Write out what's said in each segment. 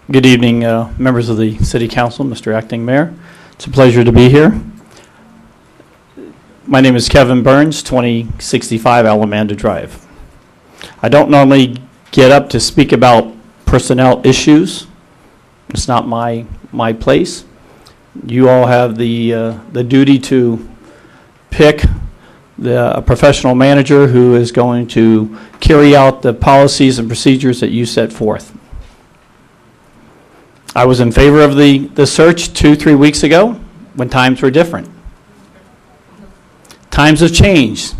Good evening, members of the City Council, Mr. Acting Mayor. It's a pleasure to be here. My name is Kevin Burns, 2065 Alamanda Drive. I don't normally get up to speak about personnel issues. It's not my place. You all have the duty to pick a professional manager who is going to carry out the policies and procedures that you set forth. I was in favor of the search 2-3 weeks ago when times were different. Times have changed,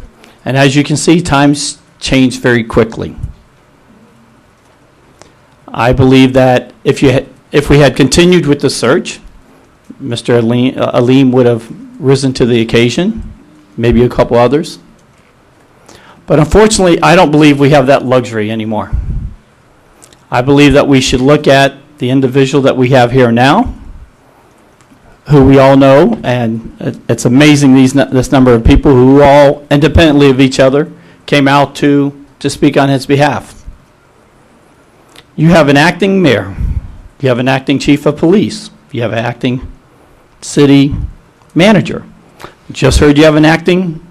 and as you can see, times change very quickly. I believe that if we had continued with the search, Mr. Aleem would have risen to the occasion, maybe a couple others. But unfortunately, I don't believe we have that luxury anymore. I believe that we should look at the individual that we have here now, who we all know, and it's amazing this number of people who all independently of each other came out to speak on his behalf. You have an acting mayor, you have an acting chief of police, you have an acting city manager. Just heard you have an acting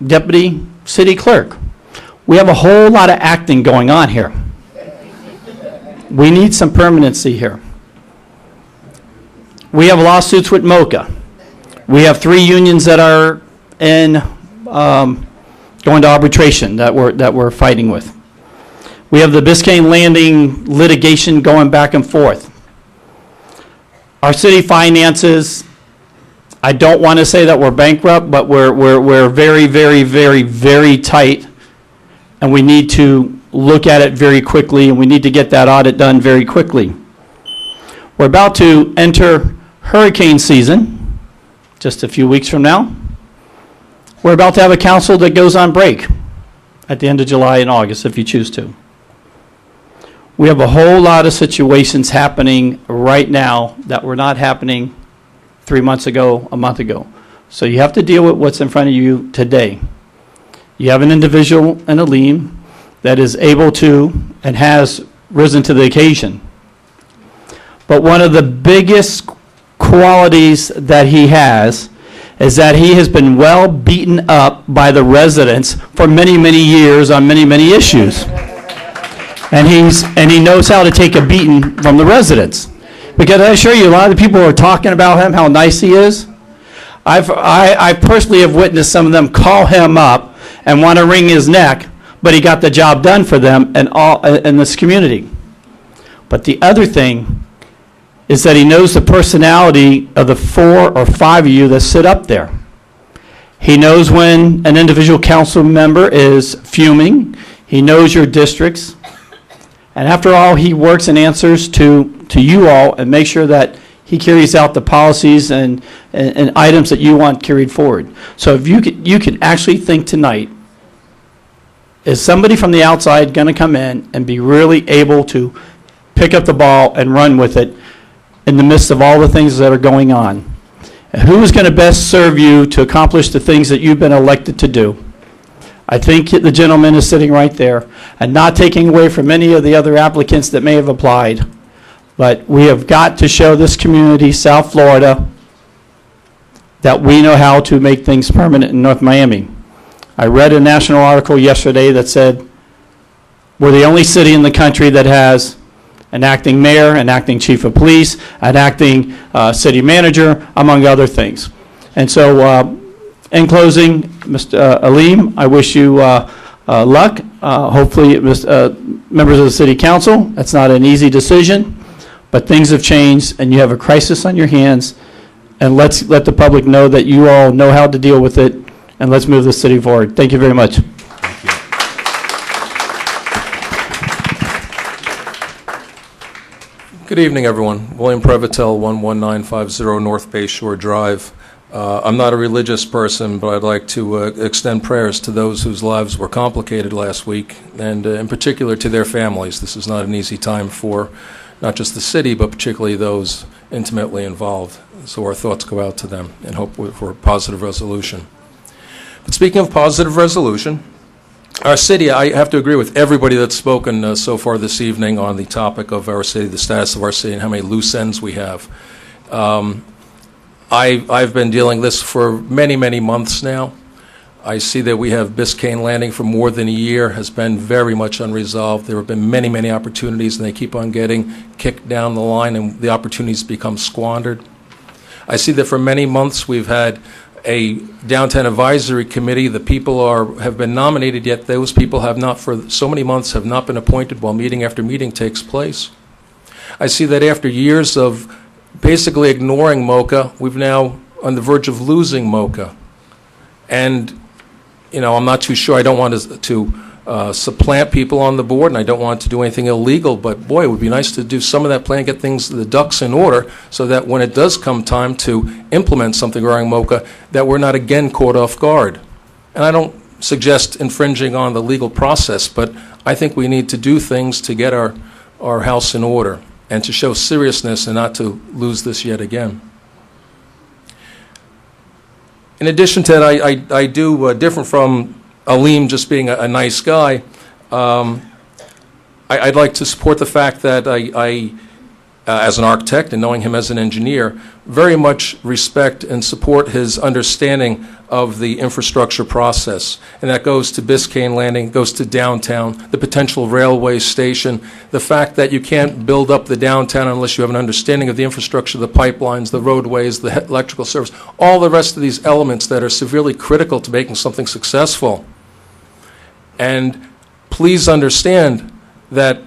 deputy city clerk. We have a whole lot of acting going on here. We need some permanency here. We have lawsuits with MoCA. We have 3 unions that are in going to arbitration that we're fighting with. We have the Biscayne Landing litigation going back and forth. Our city finances, I don't want to say that we're bankrupt, but we're very, very, very, very tight, and we need to look at it very quickly, and we need to get that audit done very quickly. We're about to enter hurricane season, just a few weeks from now. We're about to have a council that goes on break at the end of July and August, if you choose to. We have a whole lot of situations happening right now that were not happening 3 months ago, a month ago. So you have to deal with what's in front of you today. You have an individual in Aleem that is able to and has risen to the occasion. But one of the biggest qualities that he has is that he has been well beaten up by the residents for many, many years on many, many issues. And he knows how to take a beating from the residents. Because I assure you, a lot of the people are talking about him, how nice he is. I personally have witnessed some of them call him up and want to wring his neck, but he got the job done for them and all in this community. But the other thing is that he knows the personality of the 4 or 5 of you that sit up there. He knows when an individual council member is fuming. He knows your districts. And after all, he works and answers to you all and makes sure that he carries out the policies and items that you want carried forward. So if you could actually think tonight, is somebody from the outside going to come in and be really able to pick up the ball and run with it in the midst of all the things that are going on? And who is going to best serve you to accomplish the things that you've been elected to do? I think the gentleman is sitting right there, and not taking away from any of the other applicants that may have applied. But we have got to show this community, South Florida, that we know how to make things permanent in North Miami. I read a national article yesterday that said we're the only city in the country that has an acting mayor, an acting chief of police, an acting city manager, among other things. And so in closing, Mr. Aleem, I wish you luck. Hopefully, members of the City Council, that's not an easy decision, but things have changed and you have a crisis on your hands, and let's let the public know that you all know how to deal with it, and let's move the city forward. Thank you very much. Good evening, everyone. William Prevotel, 11950 North Bay Shore Drive. I'm not a religious person, but I'd like to extend prayers to those whose lives were complicated last week, and in particular to their families. This is not an easy time for not just the city, but particularly those intimately involved. So our thoughts go out to them and hope for a positive resolution. But speaking of positive resolution, Our city, I have to agree with everybody that's spoken so far this evening on the topic of our city, the status of our city, and how many loose ends we have. I've been dealing this for many, many months now. I see that we have Biscayne Landing for more than a year, has been very much unresolved. There have been many, many opportunities, and they keep on getting kicked down the line, and the opportunities become squandered. I see that for many months we've had a downtown advisory committee. The people have been nominated, yet those people have not, for so many months, have not been appointed while meeting after meeting takes place. I see that after years of basically ignoring MoCA, we've now on the verge of losing MoCA. And, you know, I'm not too sure. I don't want to supplant people on the board, and I don't want to do anything illegal, but boy, it would be nice to do some of that plan, get things, the ducks in order, so that when it does come time to implement something regarding MoCA, that we're not again caught off guard. And I don't suggest infringing on the legal process, but I think we need to do things to get our house in order and to show seriousness and not to lose this yet again. In addition to that, I do, different from Aleem just being a nice guy, I'd like to support the fact that I as an architect and knowing him as an engineer, very much respect and support his understanding of the infrastructure process. And that goes to Biscayne Landing, goes to downtown, the potential railway station, the fact that you can't build up the downtown unless you have an understanding of the infrastructure, the pipelines, the roadways, the electrical service, all the rest of these elements that are severely critical to making something successful. And please understand that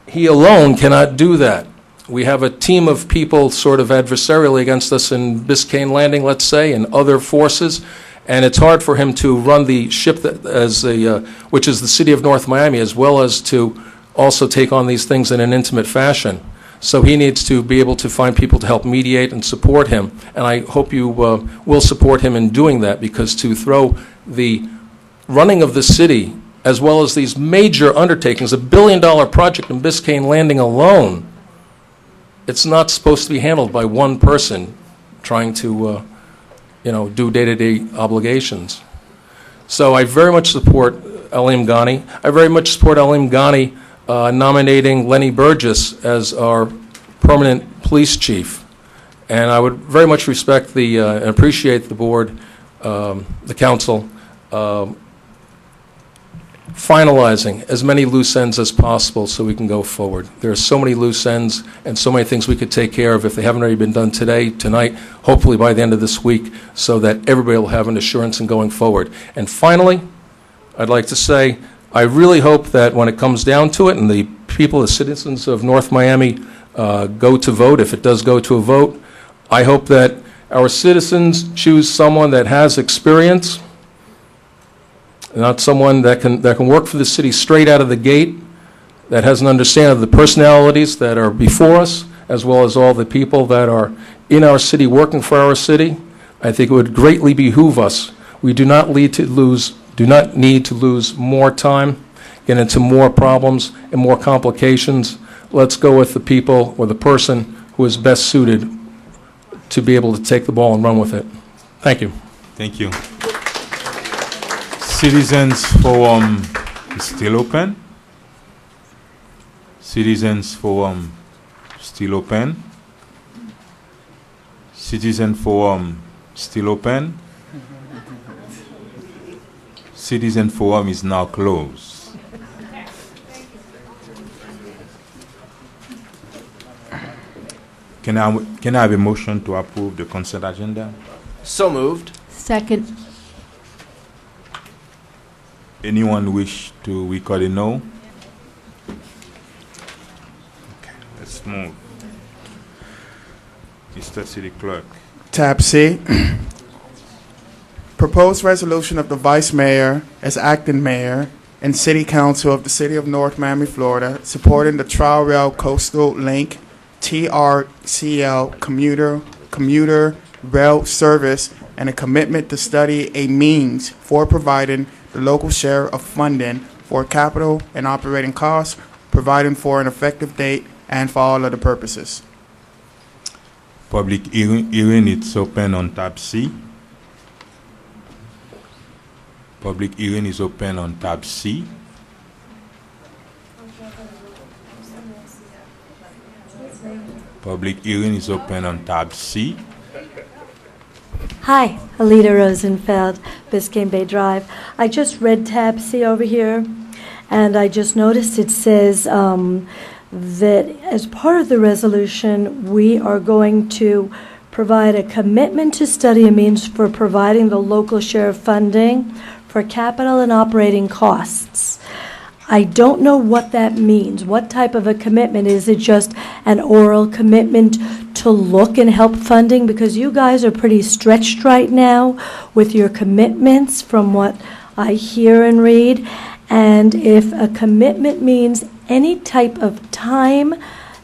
he alone cannot do that. We have a team of people sort of adversarially against us in Biscayne Landing, let's say, and other forces, and it's hard for him to run the ship that, which is the city of North Miami, as well as to also take on these things in an intimate fashion. So he needs to be able to find people to help mediate and support him, and I hope you will support him in doing that, because to throw the running of the city, as well as these major undertakings, $1 billion project in Biscayne Landing alone, it's not supposed to be handled by one person trying to, do day-to-day obligations. So I very much support Aleem Ghani. I very much support Aleem Ghani nominating Lenny Burgess as our permanent police chief. And I would very much respect and appreciate the board, the council, finalizing as many loose ends as possible so we can go forward. There are so many loose ends and so many things we could take care of if they haven't already been done today, tonight, hopefully by the end of this week, so that everybody will have an assurance in going forward. And finally, I'd like to say, I really hope that when it comes down to it and the people, the citizens of North Miami go to vote, if it does go to a vote, I hope that our citizens choose someone that has experience, not someone that can work for the city straight out of the gate, that has an understanding of the personalities that are before us, as well as all the people that are in our city working for our city. I think it would greatly behoove us. We do not need to lose more time, get into more problems and more complications. Let's go with the people or the person who is best suited to be able to take the ball and run with it. Thank you. Thank you. Citizens Forum is still open. Citizens Forum still open. Citizen Forum still open. Citizen Forum is now closed. Can I have a motion to approve the consent agenda? So moved. Second. Anyone wish to record a no? Okay, let's move. Mr. City Clerk. Tab C. Proposed resolution of the Vice Mayor as acting mayor and City Council of the City of North Miami, Florida, supporting the Tri-Rail Coastal Link TRCL commuter rail service and a commitment to study a means for providing the local share of funding for capital and operating costs, providing for an effective date, and for all other purposes. Public hearing is open on tab C. Public hearing is open on tab C. Public hearing is open on tab C. Hi, Alita Rosenfeld, Biscayne Bay Drive. I just read tab C over here, and I just noticed it says that as part of the resolution, we are going to provide a commitment to study a means for providing the local share of funding for capital and operating costs. I don't know what that means. What type of a commitment? Is it just an oral commitment to look and help funding? Because you guys are pretty stretched right now with your commitments from what I hear and read. And if a commitment means any type of time,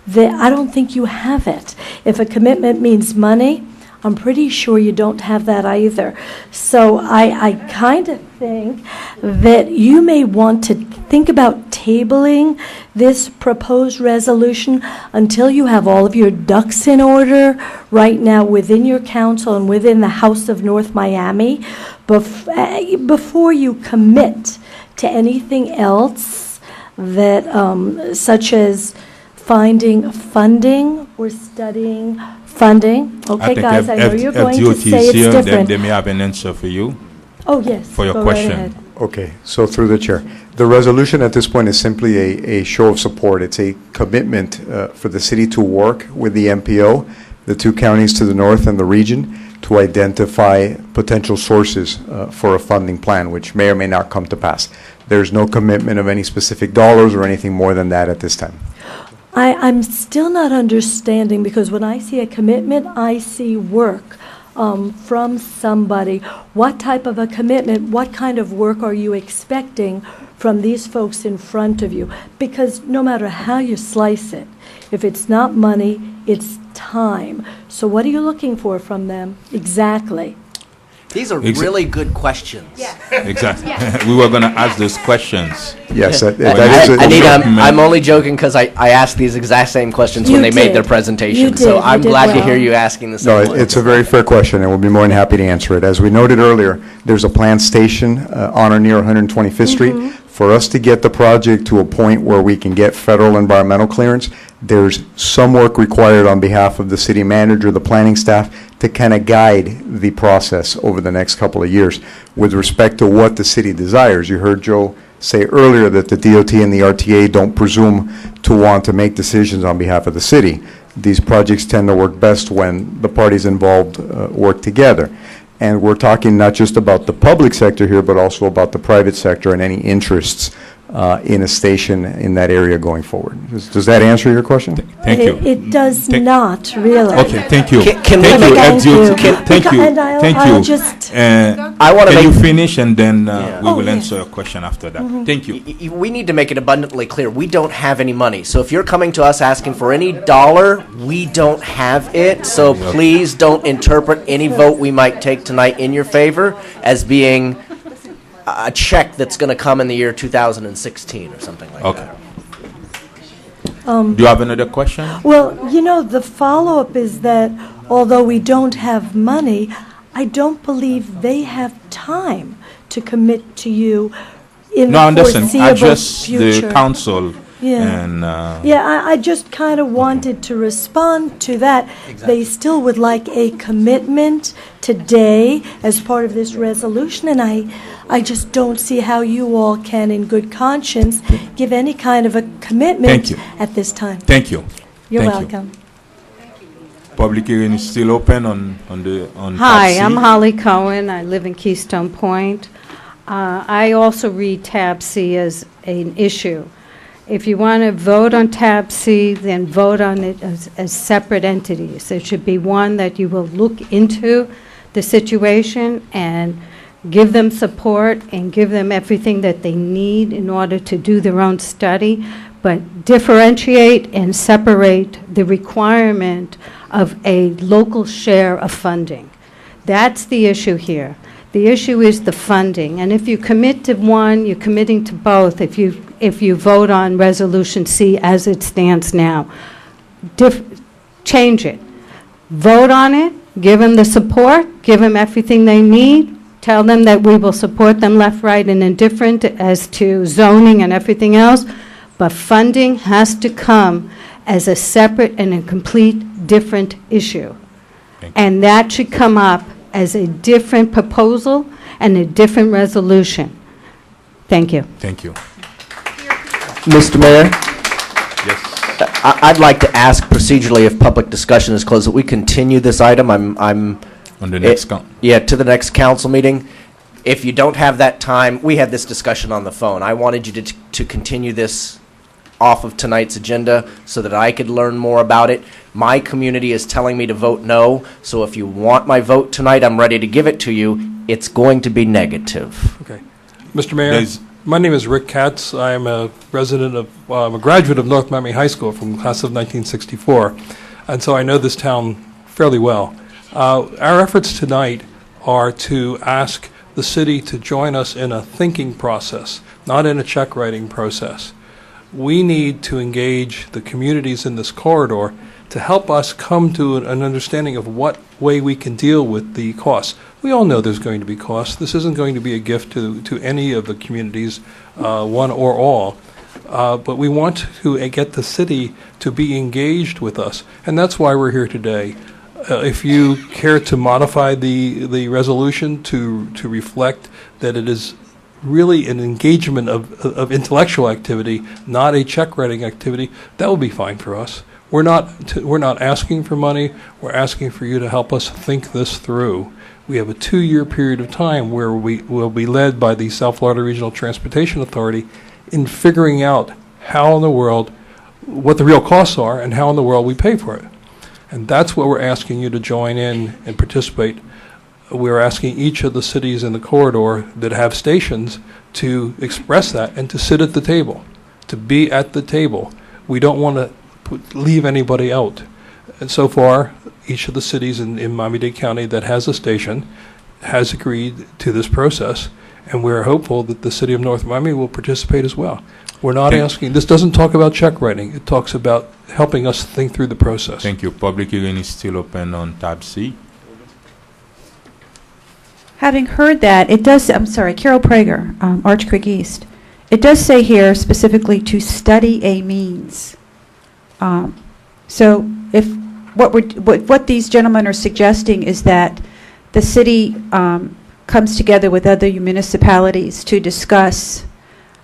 that I don't think you have it. If a commitment means money, I'm pretty sure you don't have that either. So I kind of think that you may want to think about tabling this proposed resolution until you have all of your ducks in order right now within your council and within the House of North Miami before you commit to anything else that such as finding funding or studying funding. Okay, guys, I know you're going to say it's different. They may have an answer for you. Oh, yes. For your go question. Right ahead. Okay, so through the chair, the resolution at this point is simply a show of support. It's a commitment for the city to work with the MPO, the two counties to the north and the region, to identify potential sources for a funding plan, which may or may not come to pass. There's no commitment of any specific dollars or anything more than that at this time. I'm still not understanding, because when I see a commitment, I see work from somebody. What type of a commitment, what kind of work are you expecting from these folks in front of you? Because no matter how you slice it, if it's not money, it's time. So what are you looking for from them exactly? These are really good questions. Exactly. We were going to ask those questions. Yes, that is a Anita, I'm only joking because I asked these exact same questions when they made their presentation. You did. So You I'm did glad to well. hear you asking the No, same one. it's a very fair question, and we'll be more than happy to answer it. As we noted earlier, there's a planned station on or near 125th Street. For us to get the project to a point where we can get federal environmental clearance, there's some work required on behalf of the city manager, the planning staff, to kind of guide the process over the next couple of years with respect to what the city desires. You heard Joe say earlier that the DOT and the RTA don't presume to want to make decisions on behalf of the city. These projects tend to work best when the parties involved work together. And we're talking not just about the public sector here, but also about the private sector and any interests in a station in that area going forward. Does that answer your question? Thank you. It does not, really. Okay, thank you. Can thank we you, make- Thank you. Thank you. And I'll you. just- I want to Can you make. finish, and then we Oh, will yes. answer your question after that. Thank you. We need to make it abundantly clear. We don't have any money. So if you're coming to us asking for any dollar, we don't have it. So please don't interpret any vote we might take tonight in your favor as being a check that's going to come in the year 2016 or something like Okay. that. Do you have another question? Well, you know, the follow-up is that although we don't have money, I don't believe they have time to commit to you in No, I the understand. foreseeable Address future. the council Yeah. and Yeah, I just kind of wanted to respond to that. They still would like a commitment today as part of this resolution, and I just don't see how you all can, in good conscience, give any kind of a commitment Thank you. at this time. thank you. You're Thank you. welcome. Public hearing is still open on Hi, tab C. I'm Holly Cohen. I live in Keystone Point. I also read tab C as an issue. If you want to vote on tab C, then vote on it as separate entities. It should be one that you will look into the situation and give them support and give them everything that they need in order to do their own study, but differentiate and separate the requirement of a local share of funding. That's the issue here. The issue is the funding, and if you commit to one, you're committing to both if you vote on Resolution C as it stands now. Change it. Vote on it, give them the support, give them everything they need Tell them that we will support them left, right, and indifferent as to zoning and everything else, but funding has to come as a separate and a complete different issue. And that should come up as a different proposal and a different resolution. Thank you. Thank you. Mr. Mayor, Yes. I'd like to ask procedurally, if public discussion is closed, that we continue this item. I'm On the next count. Yeah, to the next council meeting. If you don't have that time, we had this discussion on the phone. I wanted you to continue this off of tonight's agenda so that I could learn more about it. My community is telling me to vote no, so if you want my vote tonight, I'm ready to give it to you. It's going to be negative. Okay. Mr. Mayor, There's- my name is Rick Katz. I am a resident of, I'm a graduate of North Miami High School from the class of 1964, and so I know this town fairly well. Our efforts tonight are to ask the city to join us in a thinking process, not in a check writing process. We need to engage the communities in this corridor to help us come to an understanding of what way we can deal with the costs. We all know there's going to be costs. This isn't going to be a gift to any of the communities, one or all. But we want to get the city to be engaged with us, and that's why we're here today. If you care to modify the resolution to reflect that it is really an engagement of intellectual activity, not a check writing activity, that will be fine for us. We're not asking for money. We're asking for you to help us think this through. We have a 2-year period of time where we will be led by the South Florida Regional Transportation Authority in figuring out how in the world, what the real costs are and how in the world we pay for it. And that's what we're asking you to join in and participate. We're asking each of the cities in the corridor that have stations to express that and to sit at the table, to be at the table. We don't want to leave anybody out. And so far, each of the cities in Miami-Dade County that has a station has agreed to this process, and we're hopeful that the city of North Miami will participate as well. We're not asking, this doesn't talk about check writing. It talks about helping us think through the process. Thank you. Public hearing is still open on tab C. Having heard that, it does, I'm sorry, Carol Prager, Arch Creek East. It does say here specifically to study a means. So if what these gentlemen are suggesting is that the city comes together with other municipalities to discuss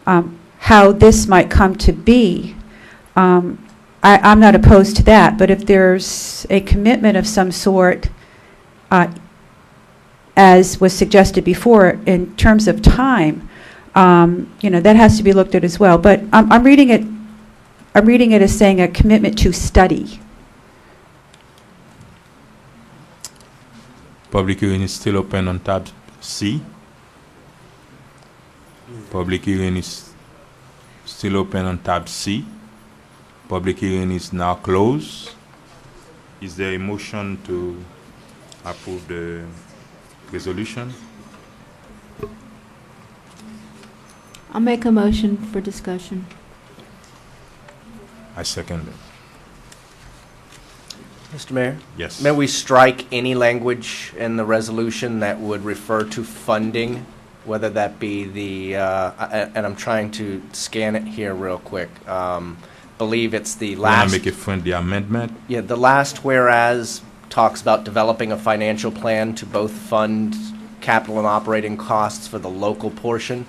how this might come to be, I'm not opposed to that, but if there's a commitment of some sort, as was suggested before, in terms of time, that has to be looked at as well. But I'm reading it as saying a commitment to study. Public hearing is still open on tab C. Public hearing is still open on tab C. Public hearing is now closed. Is there a motion to approve the resolution? I'll make a motion for discussion. I second it. Mr. Mayor? Yes. May we strike any language in the resolution that would refer to funding, whether that be the, and I'm trying to scan it here real quick. Believe it's the Want last. to make a friendly amendment? Yeah, the last whereas talks about developing a financial plan to both fund capital and operating costs for the local portion.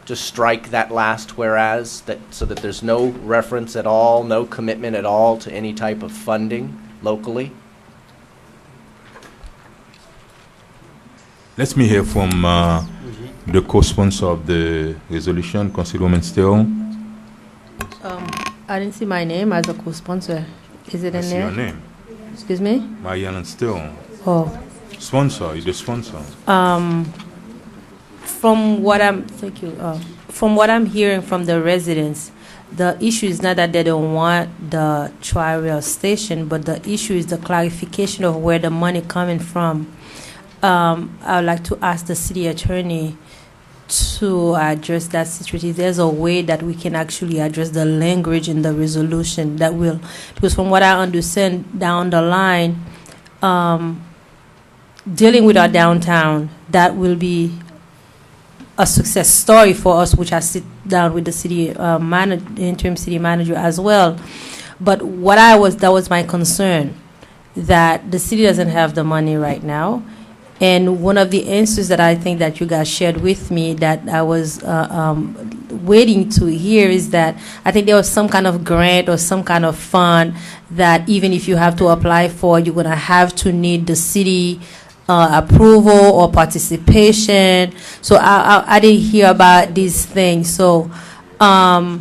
Just strike that last whereas, so that there's no reference at all, no commitment at all to any type of funding locally. Let me hear from the co-sponsor of the resolution, Councilwoman Steele. I didn't see my name as a co-sponsor. Is it I in see there? your name. Excuse me? Marianne Steele. Oh. Sponsor, you're the sponsor. From what I'm hearing from the residents, the issue is not that they don't want the tri-rail station, but the issue is the clarification of where the money coming from. I would like to ask the city attorney to address that situation. There's a way that we can actually address the language in the resolution that will, because from what I understand down the line, dealing with our downtown, that will be a success story for us, which I sit down with the city interim city manager as well. But that was my concern, that the city doesn't have the money right now. And one of the answers that I think that you guys shared with me that I was waiting to hear is that I think there was some kind of grant or some kind of fund that even if you have to apply for, you're going to have to need the city approval or participation. So I didn't hear about these things. So The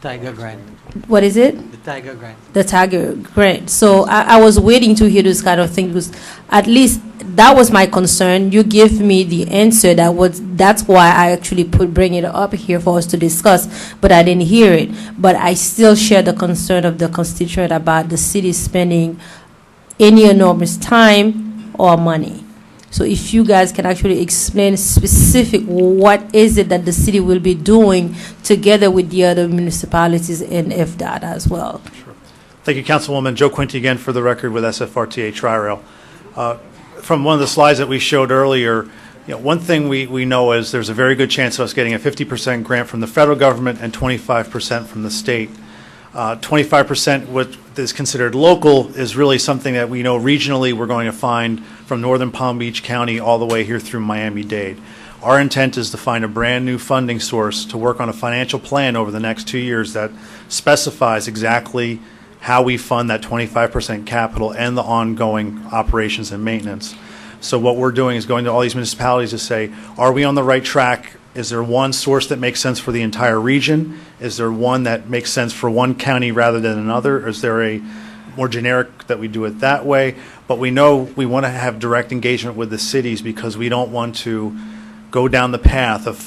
Tiger Grant. what is it? The Tiger Grant. The Tiger Grant. So I was waiting to hear this kind of thing because at least that was my concern. You give me the answer. That's why I actually bring it up here for us to discuss, but I didn't hear it. But I still share the concern of the constituent about the city spending any enormous time or money. So if you guys can actually explain specific what is it that the city will be doing together with the other municipalities and FDOT as well. Sure. Thank you, Councilwoman. Joe Quinty again for the record with SFRTA Tri-Rail. From one of the slides that we showed earlier, one thing we know is there's a very good chance of us getting a 50% grant from the federal government and 25% from the state. 25% what is considered local is really something that we know regionally we're going to find from northern Palm Beach County all the way here through Miami-Dade. Our intent is to find a brand new funding source to work on a financial plan over the next 2 years that specifies exactly how we fund that 25% capital and the ongoing operations and maintenance. So what we're doing is going to all these municipalities to say, are we on the right track? Is there one source that makes sense for the entire region? Is there one that makes sense for one county rather than another? Or is there a more generic that we do it that way? But we know we want to have direct engagement with the cities because we don't want to go down the path of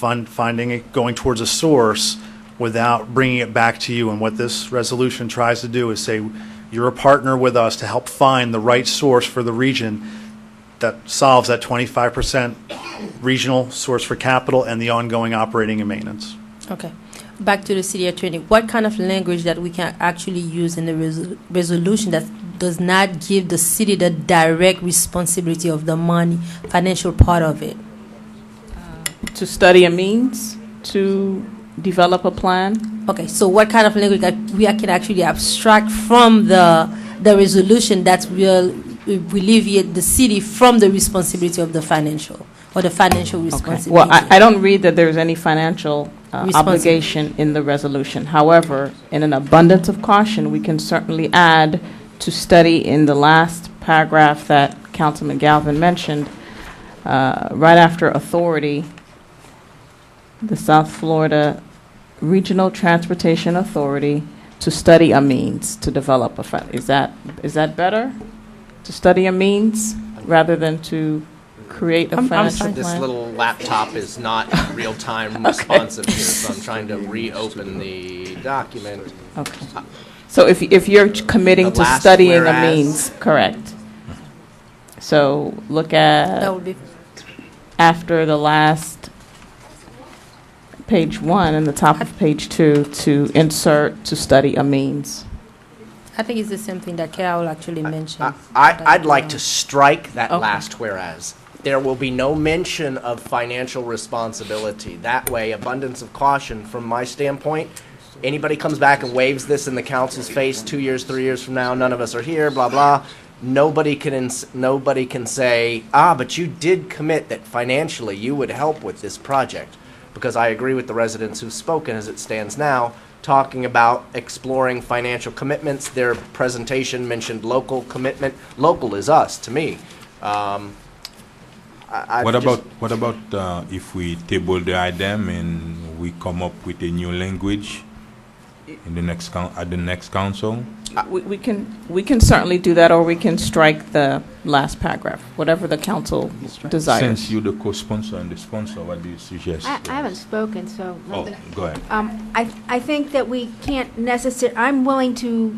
going towards a source without bringing it back to you. And what this resolution tries to do is say, you're a partner with us to help find the right source for the region that solves that 25% regional source for capital and the ongoing operating and maintenance. Okay. Back to the city attorney. What kind of language that we can actually use in the resolution that does not give the city the direct responsibility of the money, financial part of it? To study a means, to develop a plan. Okay, so what kind of language that we can actually abstract from the resolution that will alleviate the city from the responsibility of the financial or the financial responsibility? Well, I don't read that there's any financial obligation in the resolution. However, in an abundance of caution, we can certainly add to study in the last paragraph that Councilman Galvin mentioned, right after authority, the South Florida Regional Transportation Authority to study a means to develop a fund. Is that better? To study a means rather than to create a financial plan? This little laptop is not real-time responsive here, so I'm trying to reopen the document. Okay. So if you're committing to studying a means, correct. So look at That would be after the last page 1 and the top of page 2 to insert to study a means. I think it's the same thing that Carol actually mentioned. I'd like to strike that last whereas. There will be no mention of financial responsibility. That way, abundance of caution from my standpoint. Anybody comes back and waves this in the council's face 2 years, 3 years from now, none of us are here, blah, blah. Nobody can say, but you did commit that financially you would help with this project. Because I agree with the residents who've spoken as it stands now, talking about exploring financial commitments. Their presentation mentioned local commitment. Local is us, to me. What about if we table the item and we come up with a new language in the next at the next council? We can certainly do that, or we can strike the last paragraph, whatever the council desires. Since you're the co-sponsor and the sponsor, what do you suggest? I haven't spoken, so. Go ahead. I think that we can't necessarily, I'm willing to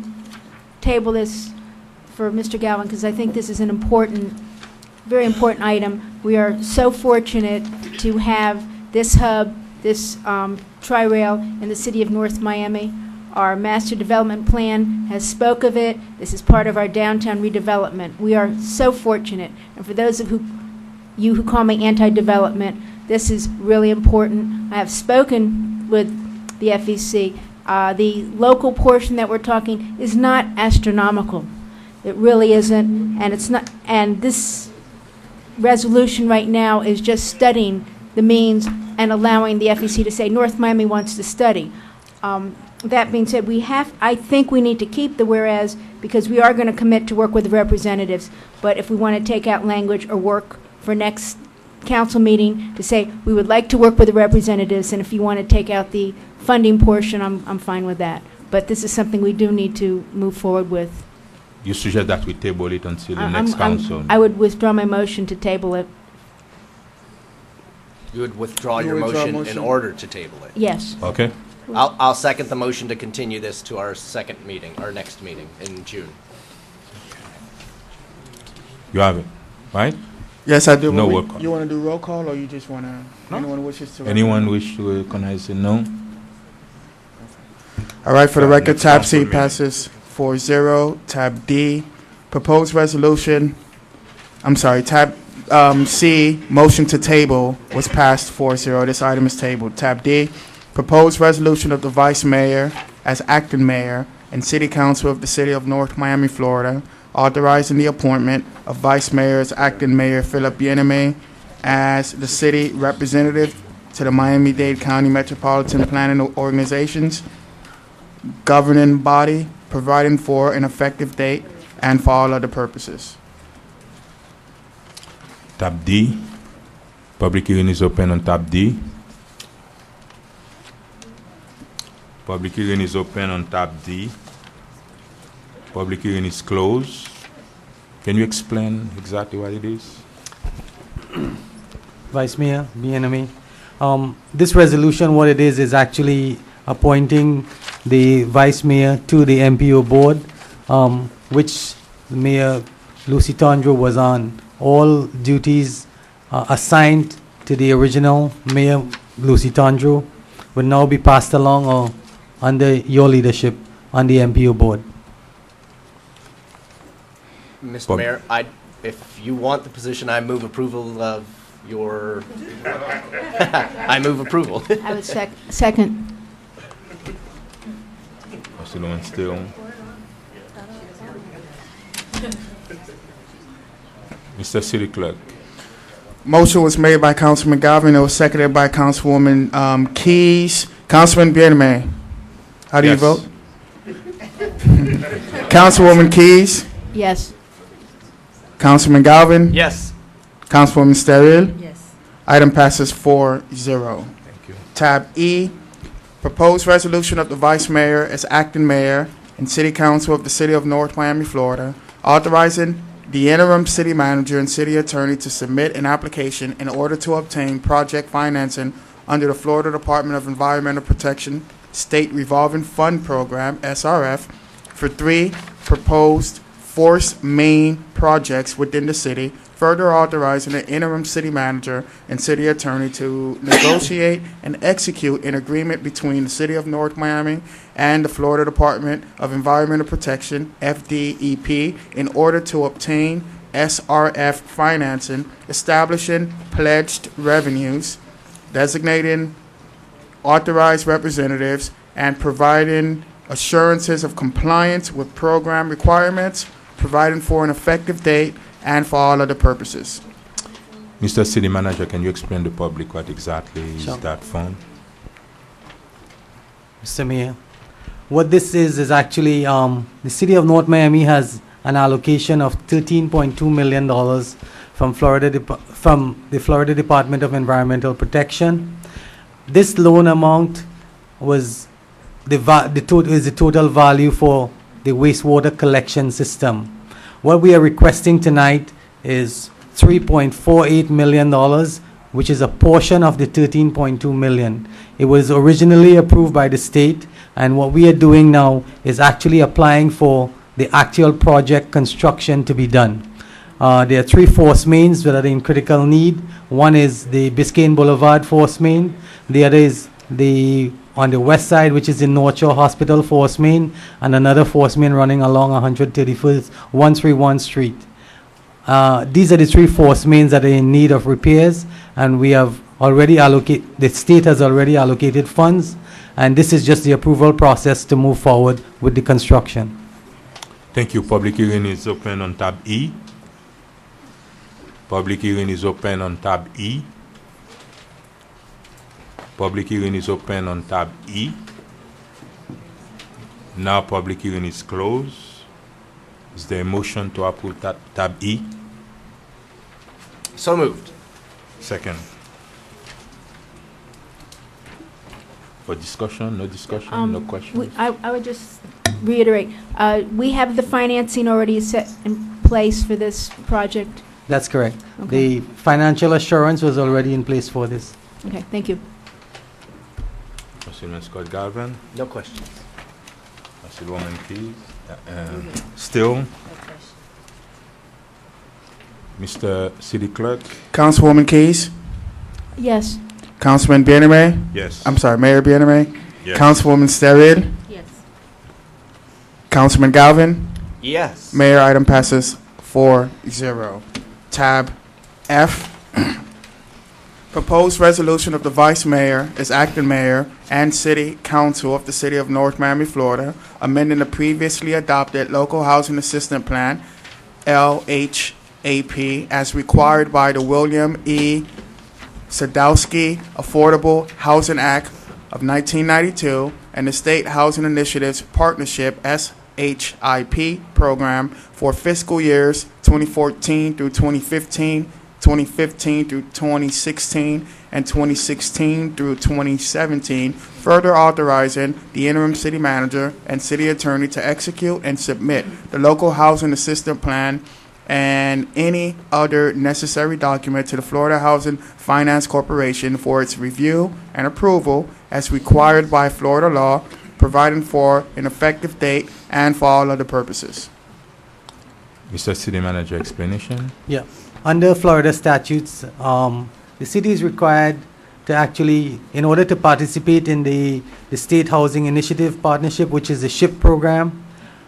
table this for Mr. Galvin, because I think this is an important, very important item. We are so fortunate to have this hub, this Tri-Rail in the city of North Miami. Our master development plan has spoke of it. This is part of our downtown redevelopment. We are so fortunate. And for those of you who call me anti-development, this is really important. I have spoken with the FEC. The local portion that we're talking is not astronomical. It really isn't, and it's not. And this resolution right now is just studying the means and allowing the FEC to say North Miami wants to study. That being said, I think we need to keep the whereas because we are going to commit to work with the representatives. But if we want to take out language or work for next council meeting to say we would like to work with the representatives, and if you want to take out the funding portion, I'm fine with that. But this is something we do need to move forward with. You suggest that we table it until the next council? I would withdraw my motion to table it. You would withdraw your motion in order to table it? Yes. Okay. I'll second the motion to continue this to our next meeting in June. You have it, right? Yes, I do. No roll call. You want to do roll call, or you just want to? No? Anyone wishes to? Anyone wish to recognize a no? All right. For the record, next tab council C meeting. passes 4-0. Tab D, proposed resolution. I'm sorry. Tab C, motion to table was passed 4-0. This item is tabled. Tab D, proposed resolution of the vice mayor as acting mayor and city council of the city of North Miami, Florida, authorizing the appointment of Vice Mayor as Acting Mayor Philip Yeneme as the city representative to the Miami-Dade County Metropolitan Planning Organization's governing body, providing for an effective date and for all other purposes. Tab D. Public hearing is open on tab D. Public hearing is open on tab D. Public hearing is closed. Can you explain exactly what it is? Vice Mayor, BNME. This resolution, what it is actually appointing the Vice Mayor to the MPO board, which Mayor Lucy Tondreau was on. All duties assigned to the original Mayor Lucy Tondreau will now be passed along or under your leadership on the MPO board. Mr. Mayor, if you want the position, I move approval of your... I move approval. I would second. Still. Mr. City Clerk. Motion was made by Councilman Galvin. It was seconded by Councilwoman Keys. Councilman Bierman, how do you vote? Councilwoman Keys. Yes. Councilman Galvin. Yes. Councilwoman Steril. Yes. Item passes 4-0. Thank you. Tab E, proposed resolution of the Vice Mayor as Acting Mayor and City Council of the City of North Miami, Florida, authorizing the interim city manager and city attorney to submit an application in order to obtain project financing under the Florida Department of Environmental Protection State Revolving Fund Program, SRF, for 3 proposed force main projects within the city, further authorizing the interim city manager and city attorney to negotiate and execute an agreement between the City of North Miami and the Florida Department of Environmental Protection, FDEP, in order to obtain SRF financing, establishing pledged revenues, designating authorized representatives, and providing assurances of compliance with program requirements, providing for an effective date, and for all other purposes. Mr. City Manager, can you explain to the public what exactly is Sure. that fund? Mr. Mayor, what this is actually the City of North Miami has an allocation of $13.2 million from the Florida Department of Environmental Protection. This loan amount was the total value for the wastewater collection system. What we are requesting tonight is $3.48 million, which is a portion of the $13.2 million. It was originally approved by the state, and what we are doing now is actually applying for the actual project construction to be done. There are 3 force mains that are in critical need. One is the Biscayne Boulevard force main. The other is the on the west side, which is the North Shore Hospital force main, and another force main running along 131 Street. These are the three force mains that are in need of repairs, and we have already the state has already allocated funds, and this is just the approval process to move forward with the construction. Thank you. Public hearing is open on tab E. Public hearing is open on tab E. Public hearing is open on tab E. Now public hearing is closed. Is there a motion to approve tab E? So moved. Second. For discussion, no discussion, no question? I would just reiterate, we have the financing already set in place for this project. That's correct. Okay. The financial assurance was already in place for this. Okay, thank you. Councilman Scott Galvin, No questions. Councilwoman Keys, still. Mr. City Clerk? Councilwoman Keys, Yes. Councilman Bieneme, Yes. I'm sorry, Mayor Bieneme, Yes. Councilwoman Sterrid, Yes. Councilman Galvin, Yes. Mayor, item passes 4-0. Tab F, proposed resolution of the Vice Mayor as acting mayor and City Council of the City of North Miami, Florida, amending the previously adopted Local Housing Assistance Plan, LHAP, as required by the William E. Sadowski Affordable Housing Act of 1992 and the State Housing Initiatives Partnership SHIP program for fiscal years 2014 through 2015, 2015 through 2016, and 2016 through 2017, further authorizing the interim city manager and city attorney to execute and submit the local housing assistance plan and any other necessary document to the Florida Housing Finance Corporation for its review and approval as required by Florida law, providing for an effective date and for all other purposes. Mr. City Manager, explanation? Yeah. Under Florida statutes, the city is required to actually, in order to participate in the State Housing Initiative Partnership, which is the SHIP program,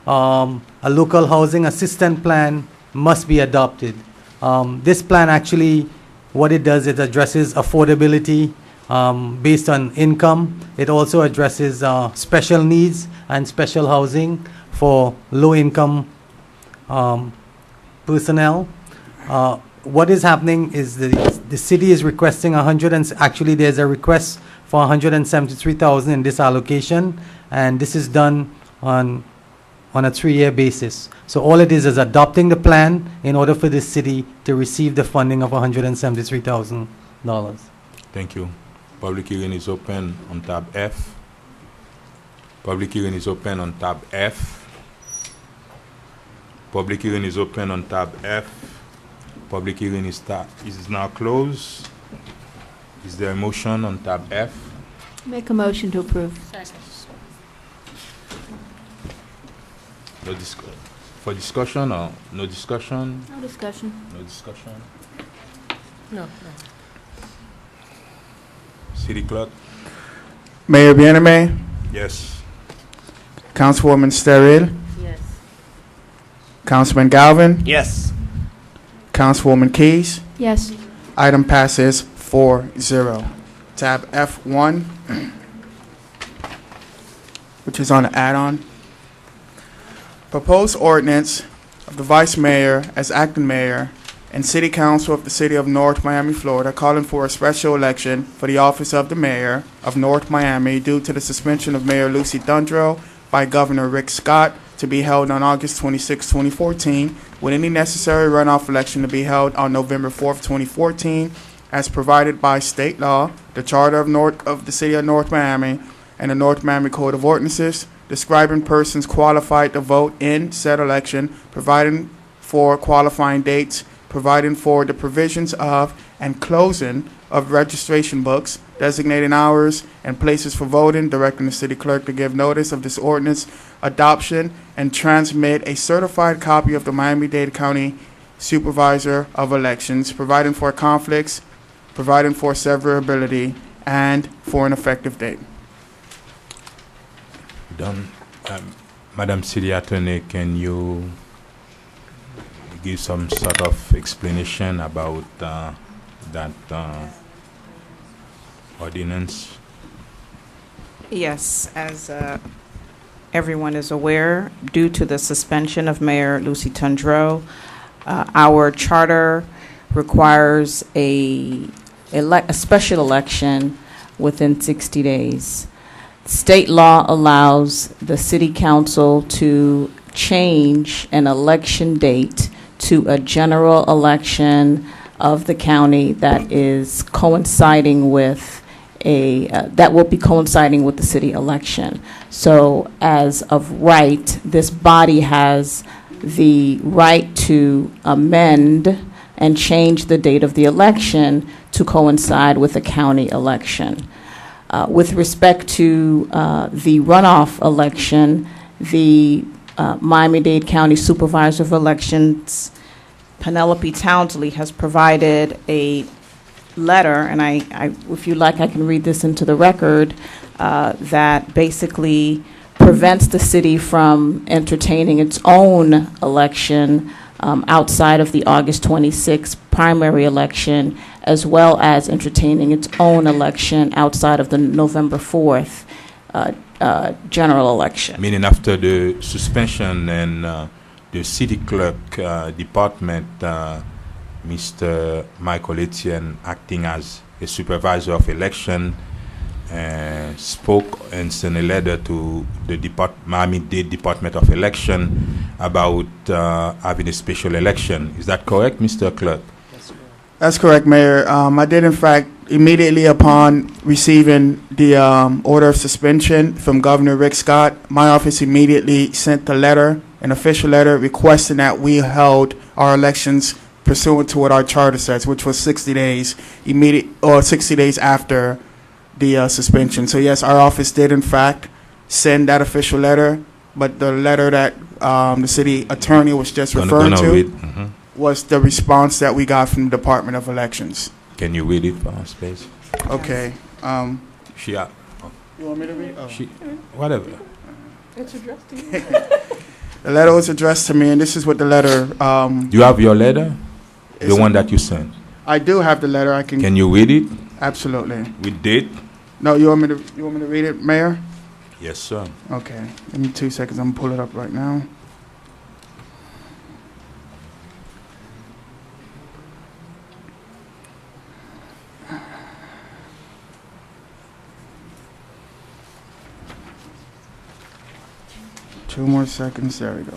a local housing assistance plan must be adopted. This plan actually, what it does, it addresses affordability based on income. It also addresses special needs and special housing for low-income personnel. What is happening is the city is requesting actually there's a request for $173,000 in this allocation, and this is done on a 3-year basis. So all it is adopting the plan in order for the city to receive the funding of $173,000. Thank you. Public hearing is open on tab F. Public hearing is open on tab F. Public hearing is open on tab F. Public hearing is now closed. Is there a motion on tab F? Make a motion to approve. No for discussion or no discussion? No discussion. No discussion. No. City Clerk? Mayor Bieneme, Yes. Councilwoman Sterrid, Yes. Councilman Galvin, Yes. Councilwoman Keys, Yes. item passes 4-0. Tab F1, which is on the add-on. Proposed ordinance of the Vice Mayor as acting mayor and City Council of the City of North Miami, Florida, calling for a special election for the office of the Mayor of North Miami due to the suspension of Mayor Lucy Thundro by Governor Rick Scott to be held on August 26, 2014, with any necessary runoff election to be held on November 4th, 2014, as provided by state law, the Charter of the City of North Miami, and the North Miami Code of Ordinances, describing persons qualified to vote in said election, providing for qualifying dates, providing for the provisions of and closing of registration books, designating hours and places for voting, directing the city clerk to give notice of this ordinance adoption and transmit a certified copy of the Miami-Dade County Supervisor of Elections, providing for conflicts, providing for severability, and for an effective date. Done. Madam City Attorney, can you give some sort of explanation about that ordinance? Yes, as everyone is aware, due to the suspension of Mayor Lucy Tundreau, our charter requires a special election within 60 days. State law allows the city council to change an election date to a general election of the county that is coinciding with that will be coinciding with the city election. So as of right, this body has the right to amend and change the date of the election to coincide with the county election. With respect to the runoff election, the Miami-Dade County Supervisor of Elections, Penelope Townsley, has provided a letter, and if you like, I can read this into the record, that basically prevents the city from entertaining its own election outside of the August 26th primary election, as well as entertaining its own election outside of the November 4th general election. Meaning after the suspension and the city clerk department, Mr. Michael Etienne, acting as a supervisor of election, spoke and sent a letter to the Miami-Dade Department of Election about having a special election. Is that correct, Mr. Clerk? That's correct, Mayor. I did, in fact, immediately upon receiving the order of suspension from Governor Rick Scott, my office immediately sent a letter, an official letter, requesting that we held our elections pursuant to what our charter says, which was 60 days 60 days after the suspension. So yes, our office did in fact send that official letter, but the letter that the city attorney was just referring to was the response that we got from the Department of Elections. Can you read it for us, please? Okay. You want me to read? Oh. Whatever. It's addressed to you. The letter was addressed to me, and this is what the letter. Do you have your letter? The one that you sent? I do have the letter. I can. Can you read it? Absolutely. With date? No, you want me to read it, Mayor? Yes, sir. Okay. Give me 2 seconds. I'm gonna pull it up right now. Two more seconds. There we go.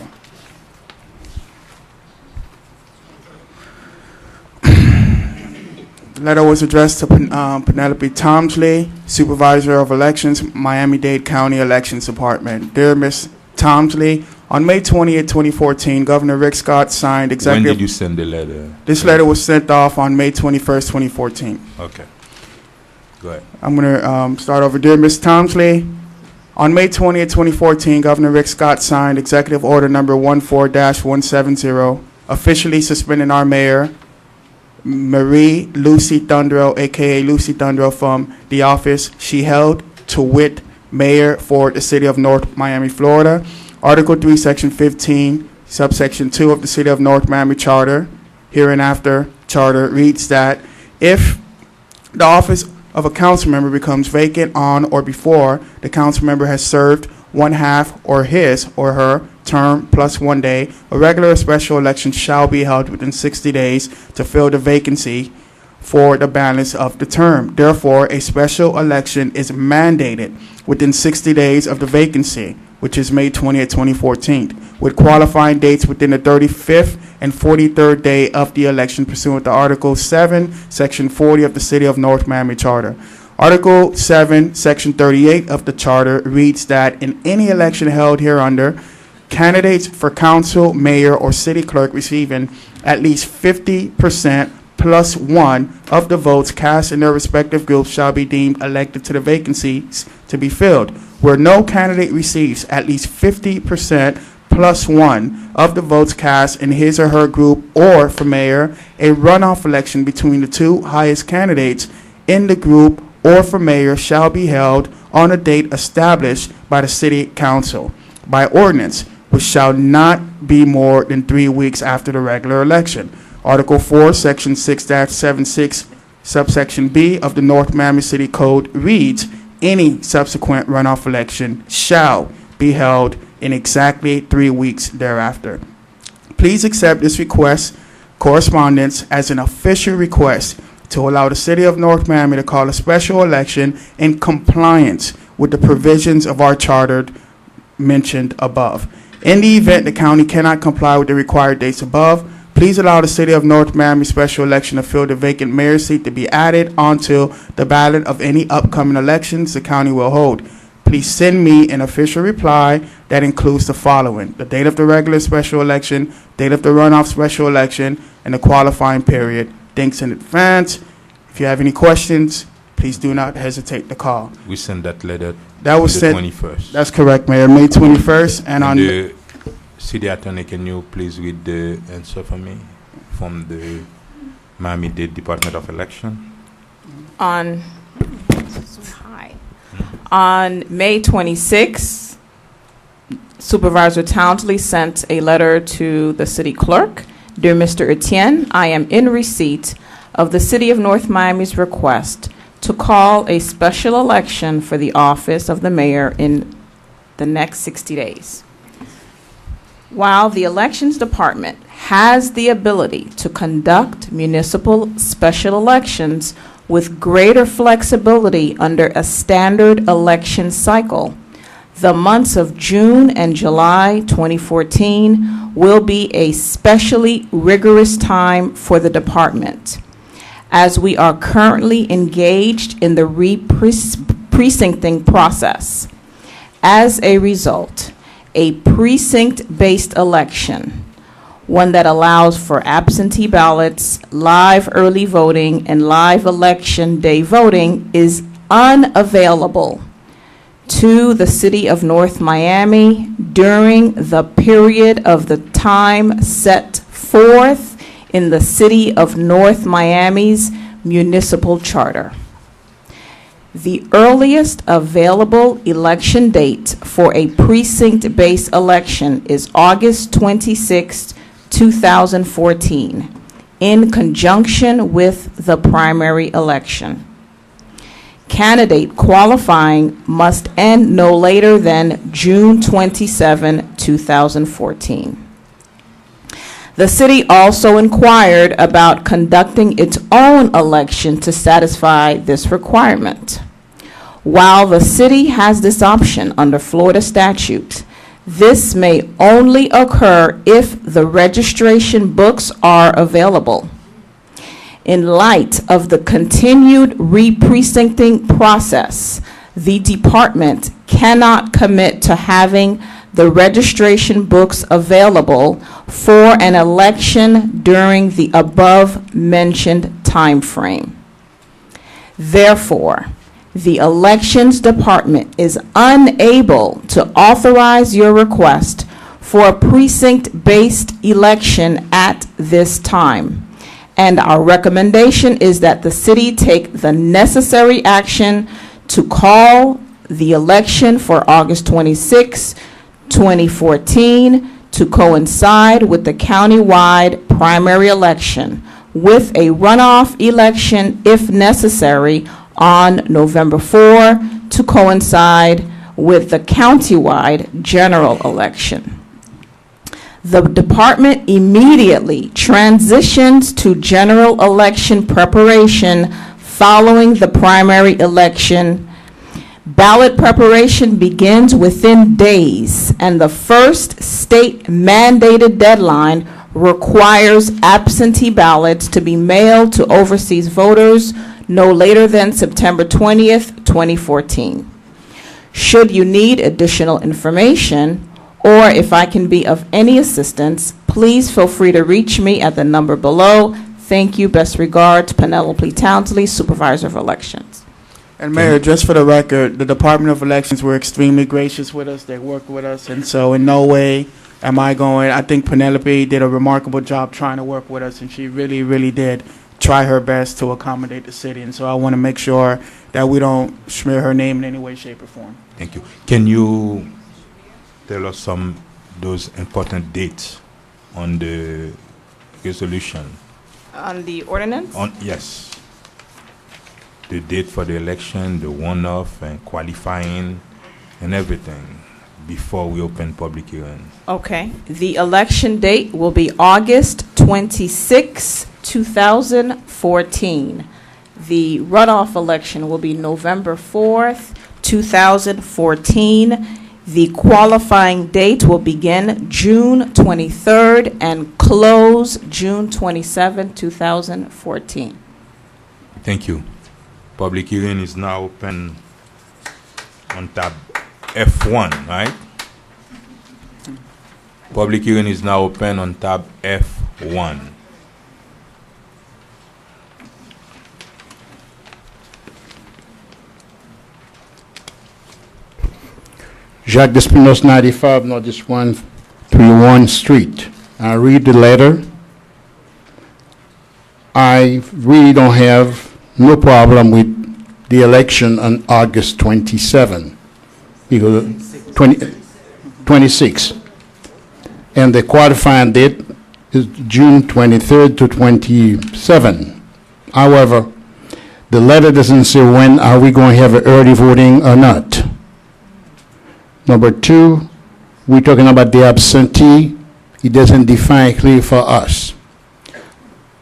The letter was addressed to Penelope Townsley, Supervisor of Elections, Miami-Dade County Elections Department. Dear Ms. Townsley, on May 20th, 2014, Governor Rick Scott signed executive... When did you send the letter? This letter was sent off on May 21st, 2014. Okay. Go ahead. I'm going to start over. Dear Ms. Townsley, on May 20th, 2014, Governor Rick Scott signed Executive Order Number 14-170, officially suspending our mayor, Marie Lucy Tundreau, a.k.a. Lucy Tundreau, from the office she held, to wit, mayor for the city of North Miami, Florida. Article 3, Section 15, subsection 2 of the City of North Miami Charter, hereinafter charter, reads that if the office of a council member becomes vacant on or before the council member has served one half or his or her term plus 1 day, a regular or special election shall be held within 60 days to fill the vacancy for the balance of the term. Therefore, a special election is mandated within 60 days of the vacancy, which is May 20th, 2014, with qualifying dates within the 35th and 43rd day of the election pursuant to Article 7, Section 40 of the City of North Miami Charter. Article 7, Section 38 of the Charter reads that in any election held hereunder, candidates for council, mayor, or city clerk receiving at least 50% plus 1 of the votes cast in their respective groups shall be deemed elected to the vacancies to be filled. Where no candidate receives at least 50% plus 1 of the votes cast in his or her group or for mayor, a runoff election between the two highest candidates in the group or for mayor shall be held on a date established by the City Council by ordinance, which shall not be more than 3 weeks after the regular election. Article 4, Section 6-76, subsection B of the North Miami City Code reads, any subsequent runoff election shall be held in exactly 3 weeks thereafter. Please accept this request correspondence as an official request to allow the City of North Miami to call a special election in compliance with the provisions of our charter mentioned above. In the event the county cannot comply with the required dates above, please allow the City of North Miami special election to fill the vacant mayor's seat to be added onto the ballot of any upcoming elections the county will hold. Please send me an official reply that includes the following: the date of the regular special election, date of the runoff special election, and the qualifying period. Thanks in advance. If you have any questions, please do not hesitate to call. We sent that letter That was the sent. 21st. That's correct, Mayor. May 21st, and on the City Attorney, can you please read the answer for me from the Miami-Dade Department of Election? On May 26, Supervisor Townsley sent a letter to the city clerk. Dear Mr. Etienne, I am in receipt of the City of North Miami's request to call a special election for the office of the mayor in the next 60 days. While the Elections Department has the ability to conduct municipal special elections with greater flexibility under a standard election cycle, the months of June and July 2014 will be a especially rigorous time for the department, as we are currently engaged in the precincting process. As a result, a precinct-based election, one that allows for absentee ballots, live early voting, and live election day voting, is unavailable to the City of North Miami during the period of the time set forth in the City of North Miami's municipal charter. The earliest available election date for a precinct-based election is August 26, 2014, in conjunction with the primary election. Candidate qualifying must end no later than June 27, 2014. The city also inquired about conducting its own election to satisfy this requirement. While the city has this option under Florida statute, this may only occur if the registration books are available. In light of the continued re-precincting process, the department cannot commit to having the registration books available for an election during the above-mentioned time frame. Therefore, the Elections Department is unable to authorize your request for a precinct-based election at this time. And our recommendation is that the city take the necessary action to call the election for August 26, 2014, to coincide with the countywide primary election, with a runoff election, if necessary, on November 4, to coincide with the countywide general election. The department immediately transitions to general election preparation following the primary election. Ballot preparation begins within days, and the first state-mandated deadline requires absentee ballots to be mailed to overseas voters no later than September 20th, 2014. Should you need additional information, or if I can be of any assistance, please feel free to reach me at the number below. Thank you. Best regards, Penelope Townsley, Supervisor of Elections. And Mayor, just for the record, the Department of Elections were extremely gracious with us. They worked with us, and so in no way am I going. I think Penelope did a remarkable job trying to work with us, and she really, really did. try her best to accommodate the city. And so I want to make sure that we don't smear her name in any way, shape, or form. Thank you. Can you tell us those important dates on the resolution? On the ordinance? Yes. The date for the election, the one-off and qualifying and everything before we open public hearing. Okay. The election date will be August 26, 2014. The runoff election will be November 4th, 2014. The qualifying date will begin June 23rd and close June 27, 2014. Thank you. Public hearing is now open on tab F1, right? Public hearing is now open on tab F1. Jacques Despinos, 95 Northeast 131 Street. I read the letter. I really don't have no problem with the election on August 27, because 26. And the qualifying date is June 23rd to 27. However, the letter doesn't say when are we going to have early voting or not. Number two, we're talking about the absentee. It doesn't define clearly for us.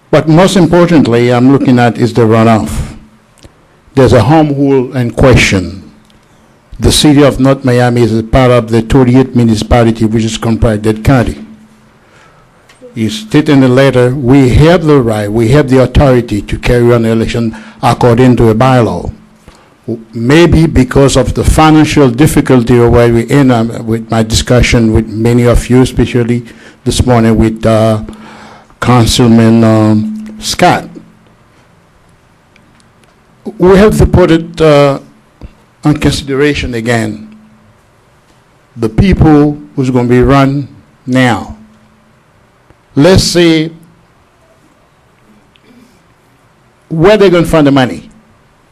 But most importantly, I'm looking at is the runoff. There's a home rule in question. The city of North Miami is a part of the 38 municipality which is comprised that county. You state in the letter, we have the right, we have the authority to carry on the election according to a bylaw. Maybe because of the financial difficulty of where we're in, with my discussion with many of you, especially this morning with Councilman Scott. We have to put it on consideration again. The people who's going to be run now. Let's say, where they're going to find the money?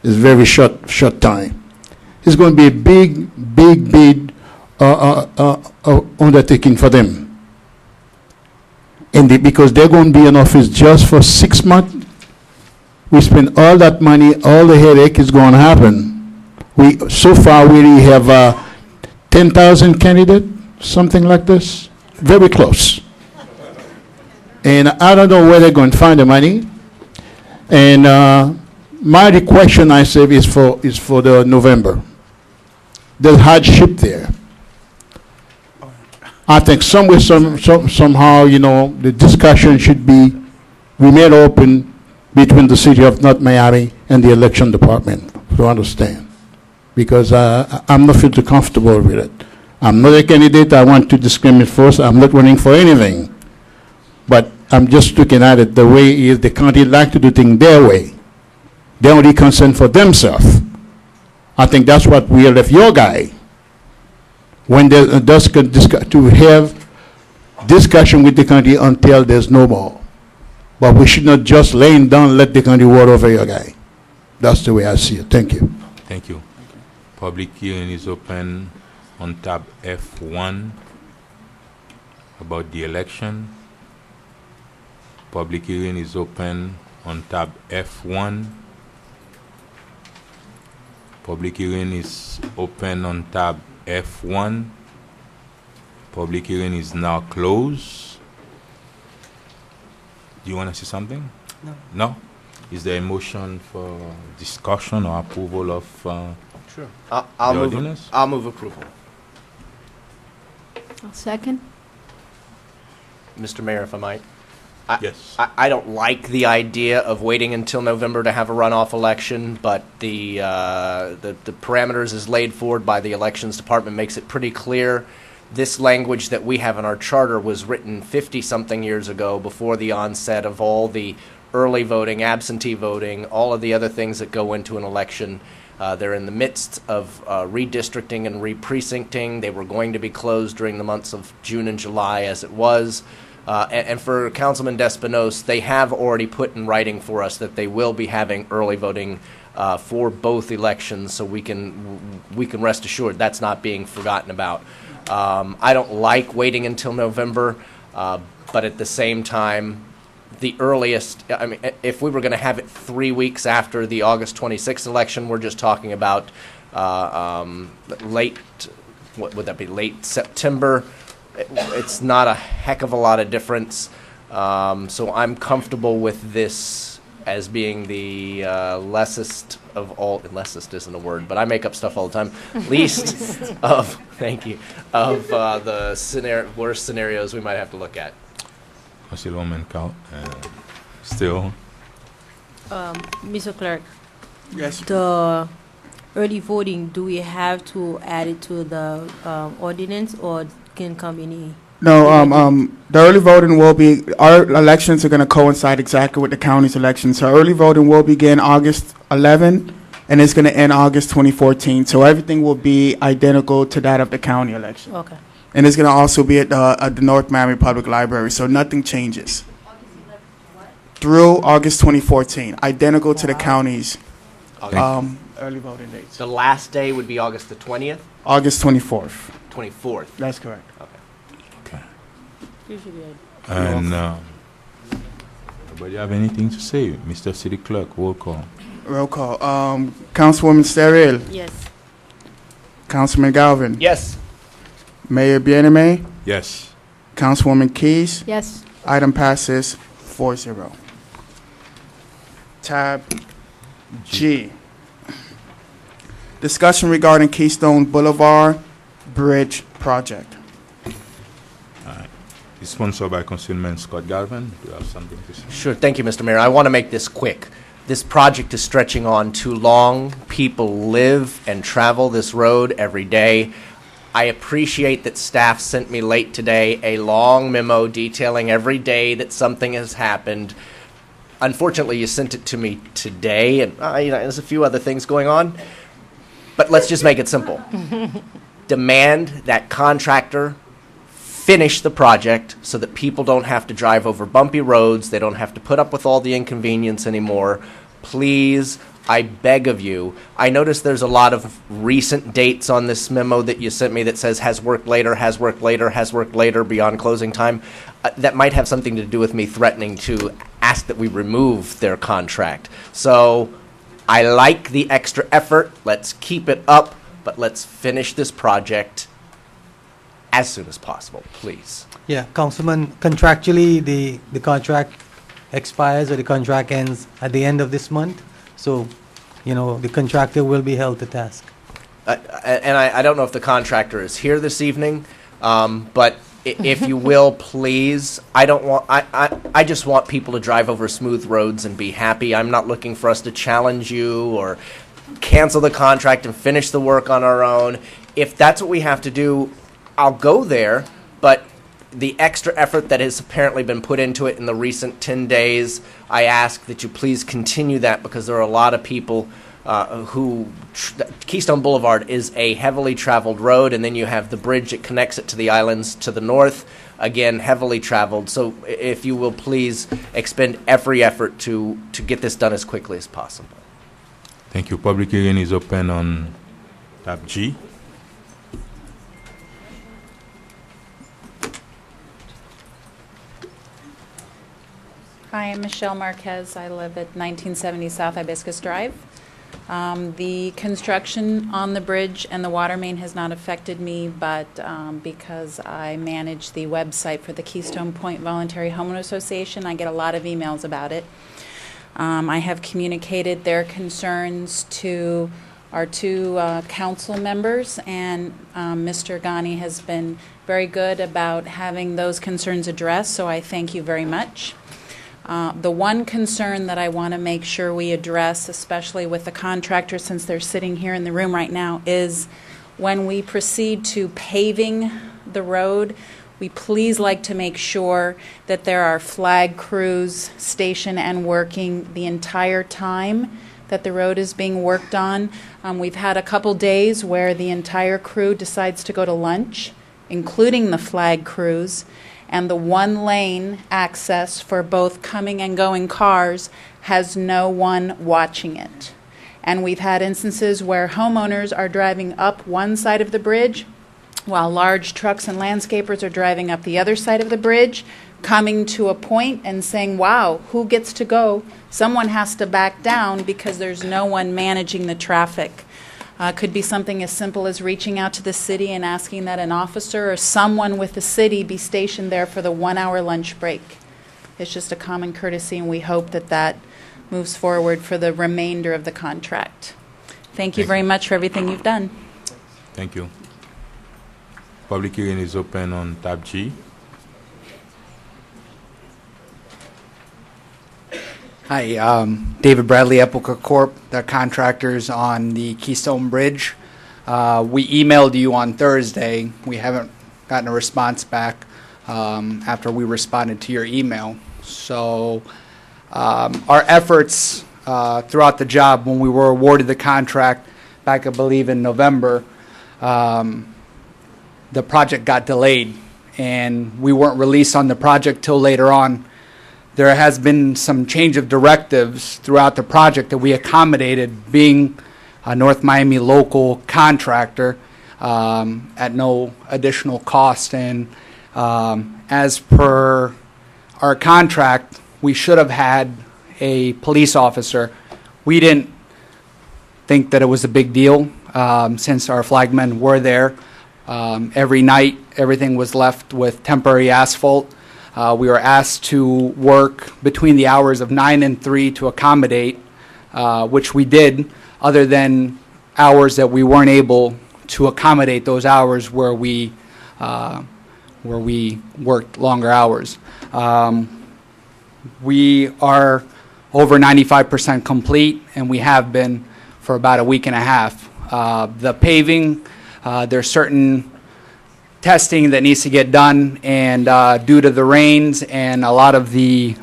It's very short time. It's going to be a big undertaking for them. And because they're going to be in office just for 6 months, we spend all that money, all the headache is going to happen. So far we already have 10,000 candidates, something like this, very close. And I don't know where they're going to find the money. And my question, I say, is for the November. There's hardship there. I think somehow, you know, the discussion should be remain open between the city of North Miami and the election department, to understand. Because I'm not feel too comfortable with it. I'm not a candidate. I want to discriminate first. I'm not running for anything. But I'm just looking at it the way is the county like to do things their way. They're only concerned for themselves. I think that's what we left your guy. When there's to have discussion with the county until there's no more. But we should not just laying down, let the county walk over your guy. That's the way I see it. Thank you. Thank you. Public hearing is open on tab F1 about the election. Public hearing is open on tab F1. Public hearing is open on tab F1. Public hearing is now closed. Do you want to say something? No. No? Is there a motion for discussion or approval of Sure. the ordinance? I'll move approval. I'll second. Mr. Mayor, if I might. Yes. I don't like the idea of waiting until November to have a runoff election, but the parameters as laid forward by the Elections Department makes it pretty clear. This language that we have in our charter was written 50-something years ago, before the onset of all the early voting, absentee voting, all of the other things that go into an election. They're in the midst of redistricting and re-precincting. They were going to be closed during the months of June and July as it was. And for Councilman Despinos, they have already put in writing for us that they will be having early voting for both elections, so we can rest assured that's not being forgotten about. I don't like waiting until November, but at the same time, the earliest, I mean, if we were going to have it 3 weeks after the August 26th election, we're just talking about late, what would that be, late September. It's not a heck of a lot of difference. So I'm comfortable with this as being the leessest of all, leessest isn't a word, but I make up stuff all the time, least of, thank you, of the worst scenarios we might have to look at. Councilwoman Still. Mr. Clerk, Yes. the early voting, do we have to add it to the ordinance, or can come any? No, the early voting will be, our elections are going to coincide exactly with the county's elections. So early voting will begin August 11, and it's going to end August 2014. So everything will be identical to that of the county election. Okay. And it's going to also be at the North Miami Public Library, so nothing changes. Through August 2014, identical to the county's early voting dates. The last day would be August the 20th? August 24th. 24th. That's correct. Okay. And nobody have anything to say? Mr. City Clerk, roll call. Roll call. Councilwoman Sterrill. Yes. Councilman Galvin. Yes. Mayor Bieneme. Yes. Councilwoman Keys. Yes. Item passes 4-0. Tab G. Discussion regarding Keystone Boulevard Bridge Project. It's sponsored by Councilman Scott Galvin. Do you have something to say? Sure. Thank you, Mr. Mayor. I want to make this quick. This project is stretching on too long. People live and travel this road every day. I appreciate that staff sent me late today a long memo detailing every day that something has happened. Unfortunately, you sent it to me today, and there's a few other things going on. But let's just make it simple. Demand that contractor finish the project so that people don't have to drive over bumpy roads. They don't have to put up with all the inconvenience anymore. Please, I beg of you. I noticed there's a lot of recent dates on this memo that you sent me that says has worked later, has worked later, has worked later, beyond closing time. That might have something to do with me threatening to ask that we remove their contract. So I like the extra effort. Let's keep it up, but let's finish this project as soon as possible, please. Yeah, Councilman, contractually, the contract expires or the contract ends at the end of this month. So, the contractor will be held to task. And I don't know if the contractor is here this evening, but if you will, please, I just want people to drive over smooth roads and be happy. I'm not looking for us to challenge you or cancel the contract and finish the work on our own. If that's what we have to do, I'll go there, but the extra effort that has apparently been put into it in the recent 10 days, I ask that you please continue that, because there are a lot of people Keystone Boulevard is a heavily traveled road, and then you have the bridge that connects it to the islands to the north, again, heavily traveled. So if you will please expend every effort to get this done as quickly as possible. Thank you. Public hearing is open on tab G. Hi, I'm Michelle Marquez. I live at 1970 South Hibiscus Drive. The construction on the bridge and the water main has not affected me, but because I manage the website for the Keystone Point Voluntary Homeowner Association, I get a lot of emails about it. I have communicated their concerns to our two council members, and Mr. Ghani has been very good about having those concerns addressed, so I thank you very much. The one concern that I want to make sure we address, especially with the contractor, since they're sitting here in the room right now, is when we proceed to paving the road, we please like to make sure that there are flag crews stationed and working the entire time that the road is being worked on. We've had a couple days where the entire crew decides to go to lunch, including the flag crews, and the one lane access for both coming and going cars has no one watching it. And we've had instances where homeowners are driving up one side of the bridge while large trucks and landscapers are driving up the other side of the bridge, coming to a point and saying, wow, who gets to go? Someone has to back down because there's no one managing the traffic. Could be something as simple as reaching out to the city and asking that an officer or someone with the city be stationed there for the 1 hour lunch break. It's just a common courtesy, and we hope that that moves forward for the remainder of the contract. Thank you very much for everything you've done. Thank you. Public hearing is open on tab G. Hi, David Bradley, Epica Corp., the contractors on the Keystone Bridge. We emailed you on Thursday. We haven't gotten a response back after we responded to your email. So our efforts throughout the job, when we were awarded the contract back, I believe, in November, the project got delayed, and we weren't released on the project till later on. There has been some change of directives throughout the project that we accommodated, being a North Miami local contractor at no additional cost. And as per our contract, we should have had a police officer. We didn't think that it was a big deal since our flagmen were there. Every night, everything was left with temporary asphalt. We were asked to work between the hours of 9 and 3 to accommodate, which we did, other than hours that we weren't able to accommodate, those hours where we worked longer hours. We are over 95% complete, and we have been for about a week and a half. The paving, there's certain testing that needs to get done, and due to the rains and a lot of the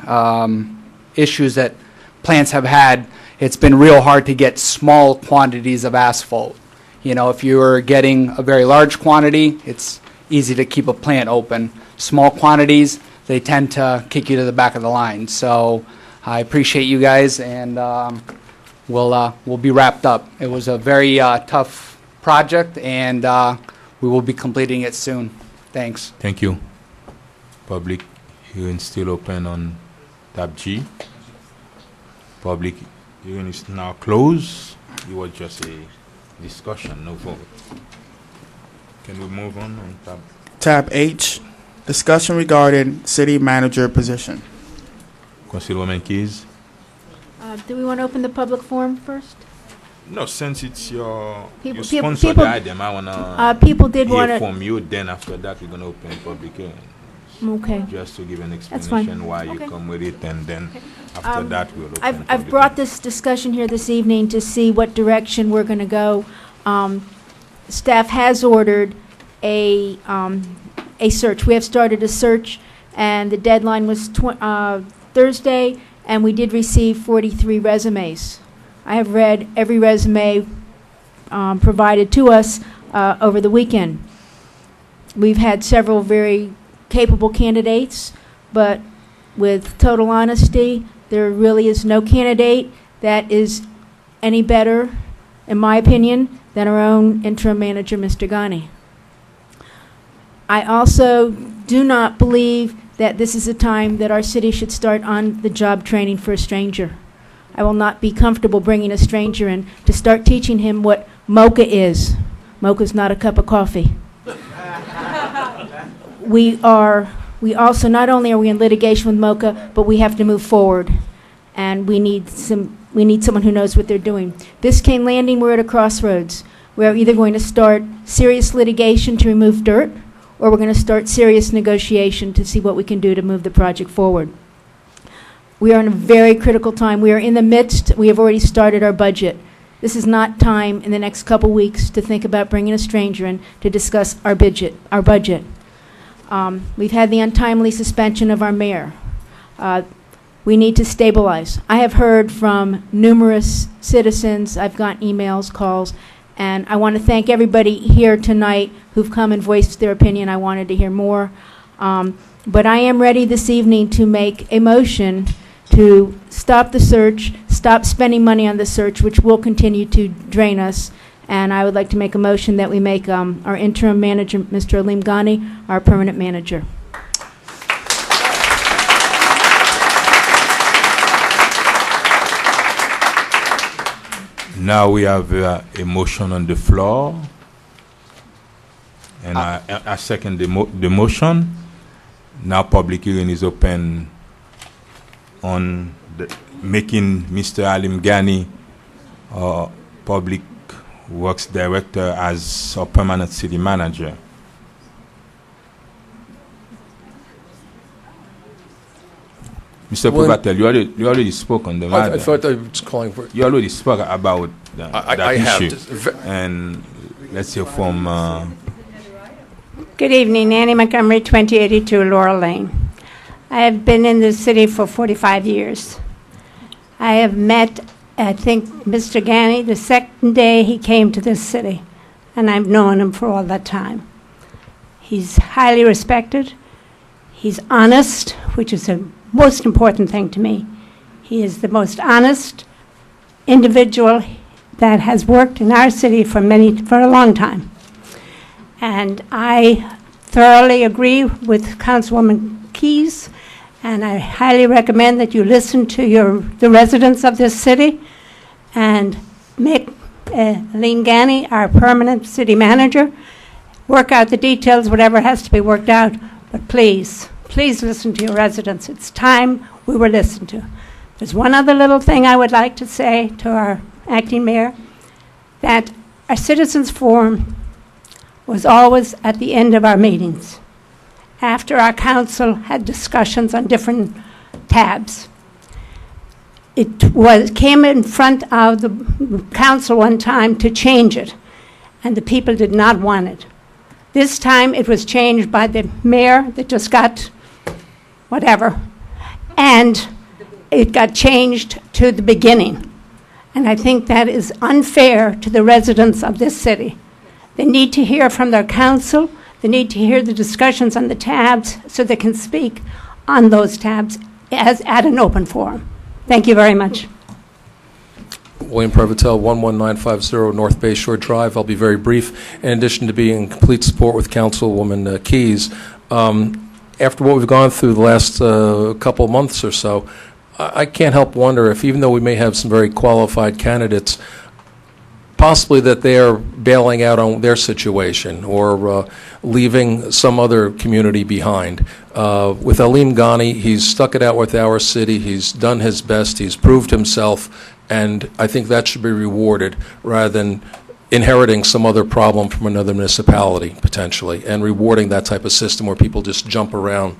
issues that plants have had, it's been real hard to get small quantities of asphalt. You know, if you're getting a very large quantity, it's easy to keep a plant open. Small quantities, they tend to kick you to the back of the line. So I appreciate you guys, and we'll be wrapped up. It was a very tough project, and we will be completing it soon. Thanks. Thank you. Public hearing still open on tab G. Public hearing is now closed. It was just a discussion, no vote. Can we move on tab? Tab H, discussion regarding city manager position. Councilwoman Keys. Do we want to open the public forum first? No, since it's you people- sponsor the item, I wanna people did hear wanna- from you. Then after that, we're gonna open public hearing. Okay. Just to give an That's explanation fine. why you Okay. come with it, and then after that we'll open I've public brought this discussion here this evening to see what direction we're going to go. Staff has ordered a search. We have started a search, and the deadline was Thursday, and we did receive 43 resumes. I have read every resume provided to us over the weekend. We've had several very capable candidates, but with total honesty, there really is no candidate that is any better, in my opinion, than our own interim manager, Mr. Ghani. I also do not believe that this is a time that our city should start on-the-job training for a stranger. I will not be comfortable bringing a stranger in to start teaching him what mocha is. Mocha is not a cup of coffee. We also, not only are we in litigation with mocha, but we have to move forward, and we need someone who knows what they're doing. Biscayne Landing, we're at a crossroads. We're either going to start serious litigation to remove dirt, or we're going to start serious negotiation to see what we can do to move the project forward. We are in a very critical time. We are in the midst, we have already started our budget. This is not time in the next couple weeks to think about bringing a stranger in to discuss our budget. We've had the untimely suspension of our mayor. We need to stabilize. I have heard from numerous citizens, I've gotten emails, calls, and I want to thank everybody here tonight who've come and voiced their opinion. I wanted to hear more. But I am ready this evening to make a motion to stop the search, stop spending money on the search, which will continue to drain us. And I would like to make a motion that we make our interim manager, Mr. Alim Ghani, our permanent manager. Now we have a motion on the floor, and I second the motion. Now public hearing is open on making Mr. Alim Ghani Public Works Director as a permanent city manager. Mr. Provatel, you already spoke on the matter. I thought I was calling for... You already spoke about that issue. Have. And let's hear from... Good evening, Annie Montgomery, 2082 Laurel Lane. I have been in this city for 45 years. I have met, I think, Mr. Ghani the second day he came to this city, and I've known him for all that time. He's highly respected. He's honest, which is the most important thing to me. He is the most honest individual that has worked in our city for a long time. And I thoroughly agree with Councilwoman Keyes, and I highly recommend that you listen to the residents of this city and make Alim Ghani our permanent city manager. Work out the details, whatever has to be worked out, but please, please listen to your residents. It's time we were listened to. There's one other little thing I would like to say to our acting mayor, that our citizens forum was always at the end of our meetings, after our council had discussions on different tabs. It came in front of the council one time to change it, and the people did not want it. This time it was changed by the mayor that just got whatever, and it got changed to the beginning. And I think that is unfair to the residents of this city. They need to hear from their council. They need to hear the discussions on the tabs so they can speak on those tabs as at an open forum. Thank you very much. William Prevotel, 11950 North Bay Shore Drive. I'll be very brief. In addition to being in complete support with Councilwoman Keyes, after what we've gone through the last couple of months or so, I can't help wonder if, even though we may have some very qualified candidates, possibly that they are bailing out on their situation or leaving some other community behind. With Alim Ghani, he's stuck it out with our city. He's done his best. He's proved himself, and I think that should be rewarded rather than inheriting some other problem from another municipality, potentially, and rewarding that type of system where people just jump around,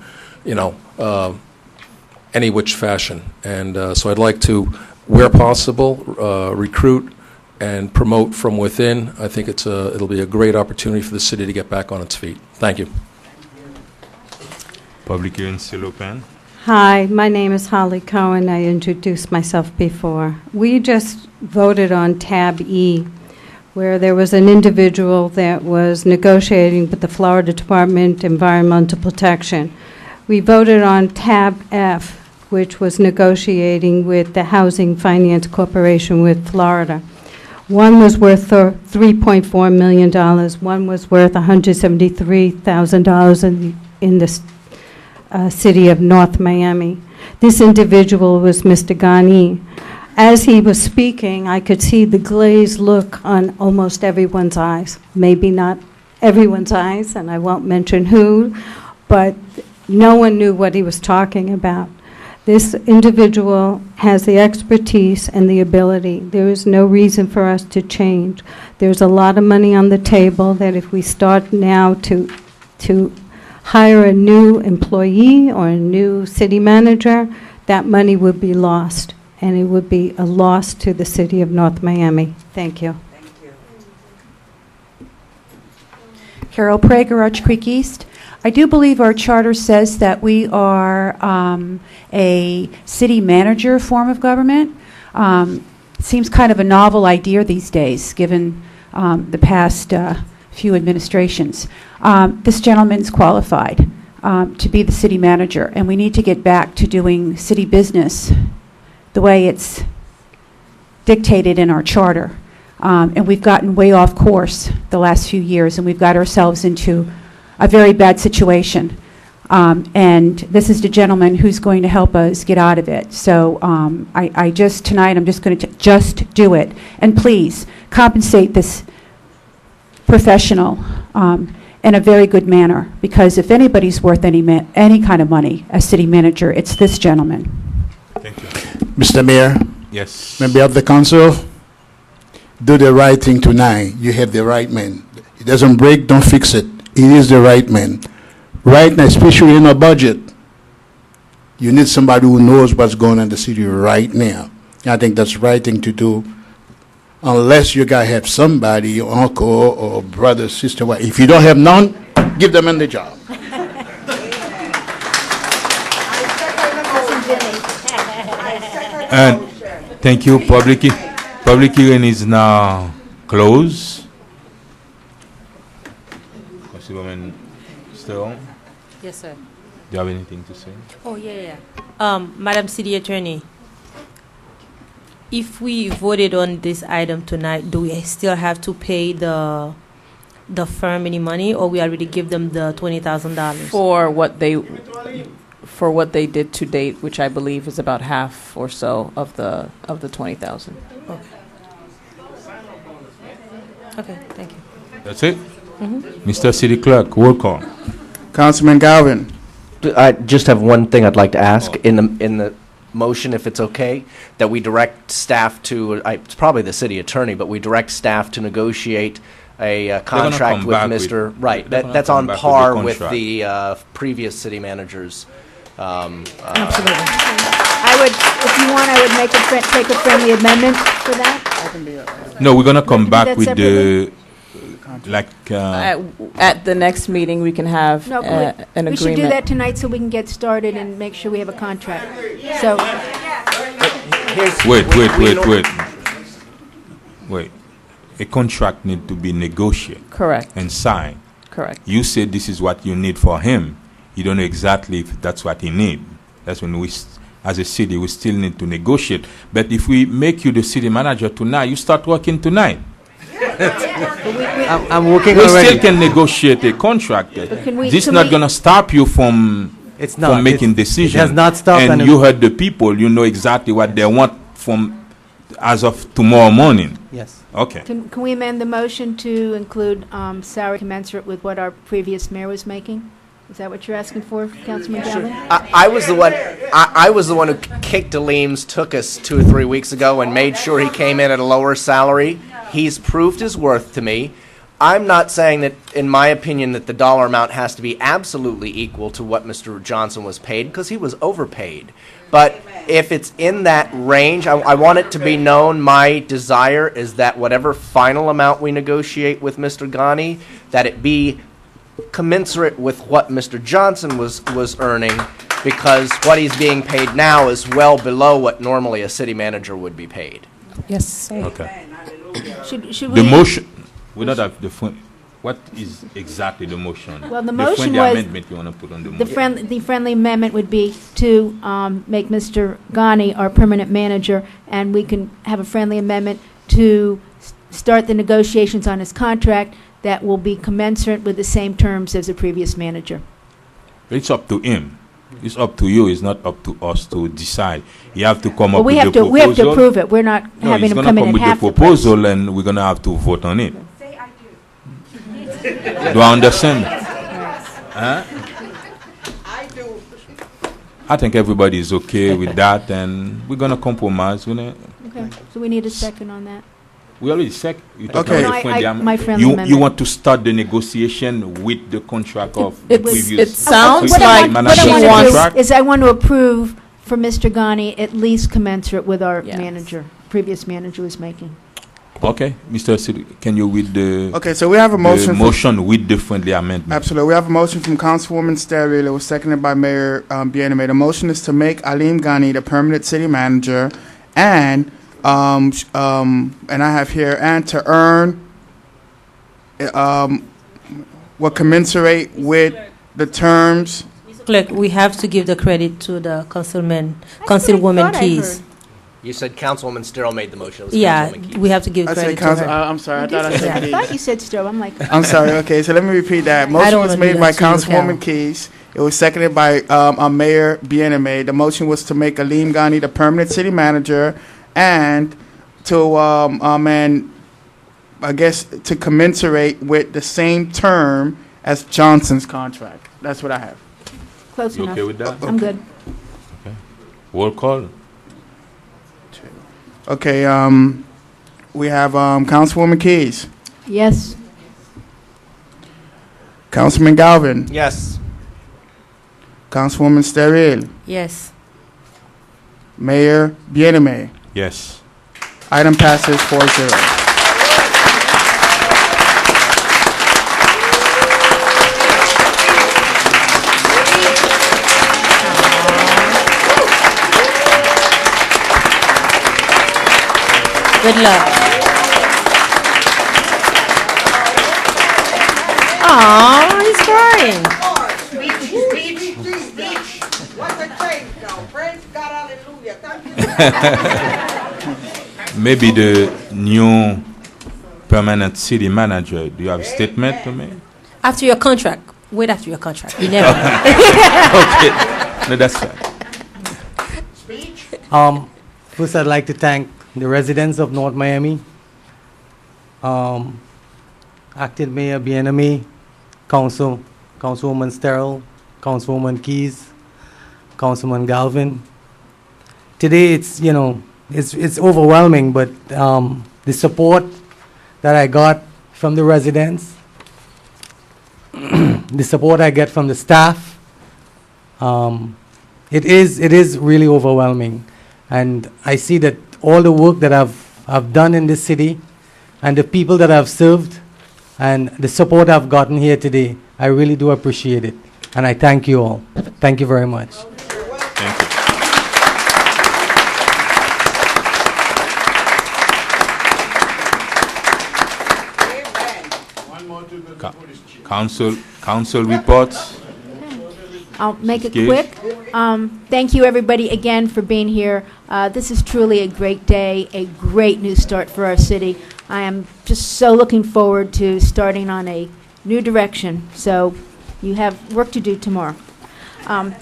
any which fashion. And so I'd like to, where possible, recruit and promote from within. I think it'll be a great opportunity for the city to get back on its feet. Thank you. Public hearing still open. Hi, my name is Holly Cohen. I introduced myself before. We just voted on tab E, where there was an individual that was negotiating with the Florida Department of Environmental Protection. We voted on tab F, which was negotiating with the Housing Finance Corporation with Florida. One was worth $3.4 million. One was worth $173,000 in the city of North Miami. This individual was Mr. Ghani. As he was speaking, I could see the glazed look on almost everyone's eyes. Maybe not everyone's eyes, and I won't mention who, but no one knew what he was talking about. This individual has the expertise and the ability. There is no reason for us to change. There's a lot of money on the table that if we start now to hire a new employee or a new city manager, that money would be lost, and it would be a loss to the city of North Miami. Thank you. Thank you. Carol Prager, Arch Creek East. I do believe our charter says that we are a city manager form of government. Seems kind of a novel idea these days, given the past few administrations. This gentleman's qualified. to be the city manager, and we need to get back to doing city business the way it's dictated in our charter. And we've gotten way off course the last few years, and we've got ourselves into a very bad situation. And this is the gentleman who's going to help us get out of it. So tonight, I'm just going to just do it. And please, compensate this professional in a very good manner, because if anybody's worth any kind of money as city manager, it's this gentleman. Thank you. Mr. Mayor, Yes. member of the council, do the right thing tonight. You have the right man. It doesn't break, don't fix it. It is the right man. Right now, especially in a budget, you need somebody who knows what's going on in the city right now. I think that's the right thing to do, unless you gotta have somebody, your uncle or brother, sister. If you don't have none, give them in the job. And thank you. Public hearing is now closed. Councilwoman Sterling, Yes, sir. do you have anything to say? Oh, yeah. Madam City Attorney, if we voted on this item tonight, do we still have to pay the firm any money, or we already give them the $20,000? For what they did to date, which I believe is about half or so of the 20,000. Okay, thank you. That's it? Mr. City Clerk, roll call. Councilman Galvin. I just have one thing I'd like to ask in the motion, if it's okay, that we direct staff to, it's probably the city attorney, but we direct staff to negotiate a contract with Mr. Right, that's on par with the previous city managers. Absolutely. I would, if you want, I would take a friendly amendment for that. No, we're going to come back that with the, At the next meeting, we can have No, an agreement. we should do that tonight so we can get started and make sure we have a contract. So, Wait. A contract need to be negotiated. Correct. And signed. Correct. You said this is what you need for him. You don't know exactly if that's what he need. That's when we, as a city, we still need to negotiate. But if we make you the city manager tonight, you start working tonight. I'm working we already. Still can negotiate a contract. This is not going to stop you from making decisions. It has not stopped. And you heard the people. You know exactly what they want from as of tomorrow morning. Yes. Okay. can we amend the motion to include salary commensurate with what our previous mayor was making? Is that what you're asking for, Councilman Galvin? I was the one. I was the one who kicked Aleem's, took us 2 or 3 weeks ago, and made sure he came in at a lower salary. He's proved his worth to me. I'm not saying that, in my opinion, that the dollar amount has to be absolutely equal to what Mr. Johnson was paid, because he was overpaid. But if it's in that range, I want it to be known. My desire is that whatever final amount we negotiate with Mr. Ghani, that it be commensurate with what Mr. Johnson was earning, because what he's being paid now is well below what normally a city manager would be paid. Yes. Okay. Should we? The motion. We don't have the what is exactly the motion? Well, the motion the was amendment you want to put on the motion. The friendly amendment would be to make Mr. Ghani our permanent manager, and we can have a friendly amendment to start the negotiations on his contract that will be commensurate with the same terms as the previous manager. It's up to him. It's up to you. It's not up to us to decide. You have to come up we with have the to proposal. We have to approve it. We're not having him come in at half the price. He's going to come with the proposal, and we're going to have to vote on it. Say I do. Do I understand? Huh? I do. I think everybody is okay with that, and we're going to compromise. Okay. So we need a second on that. We already said. Okay. No, my friendly amendment. You want to start the negotiation with the contract of the previous. It sounds what like I want to do is I want to approve for Mr. Ghani at least commensurate with our manager, previous manager was making. Okay, Mr. City, can you read the? Okay, so we have a motion. Motion with the friendly amendment. Absolutely, we have a motion from Councilwoman Sterling. It was seconded by Mayor Bieneme. The motion is to make Aleem Ghani the permanent city manager, and I have here, and to earn what commensurate with the terms Clerk, we have to give the credit to the Councilwoman Keys. You said Councilwoman Sterl made the motion. It was Yeah, Councilwoman Keys. we have to give I credit said to her. I'm sorry, I thought I said I Keys. thought you said Stowe. I'm like, I'm sorry, okay, so let me repeat that. Motion don't was wanna do made by that to you, Councilwoman Cal. Keys. It was seconded by Mayor Bieneme. The motion was to make Aleem Ghani the permanent city manager and to, and I guess to commensurate with the same term as Johnson's contract. That's what I have. close You enough. okay with that? I'm good. Roll call. Okay, we have Councilwoman Keys, Yes. Councilman Galvin, Yes. Councilwoman Steril, Yes. Mayor Bieneme. Yes. Item passes 4-0. Good luck. Aw, he's crying. Maybe the new permanent city manager. Do you have a statement to make? After your contract. Wait after your contract. You never. Okay. No, that's fine. First, I'd like to thank the residents of North Miami, Acting Mayor Bieneme, Councilwoman Sterl, Councilwoman Keys, Councilman Galvin. Today, it's overwhelming, but the support that I got from the residents, the support I get from the staff, it is really overwhelming. And I see that all the work that I've done in this city and the people that I've served and the support I've gotten here today, I really do appreciate it. And I thank you all. Thank you very much. Thank you. Council reports. I'll make it Keys. quick. Thank you, everybody, again for being here. This is truly a great day, a great new start for our city. I am just so looking forward to starting on a new direction. So you have work to do tomorrow. I'm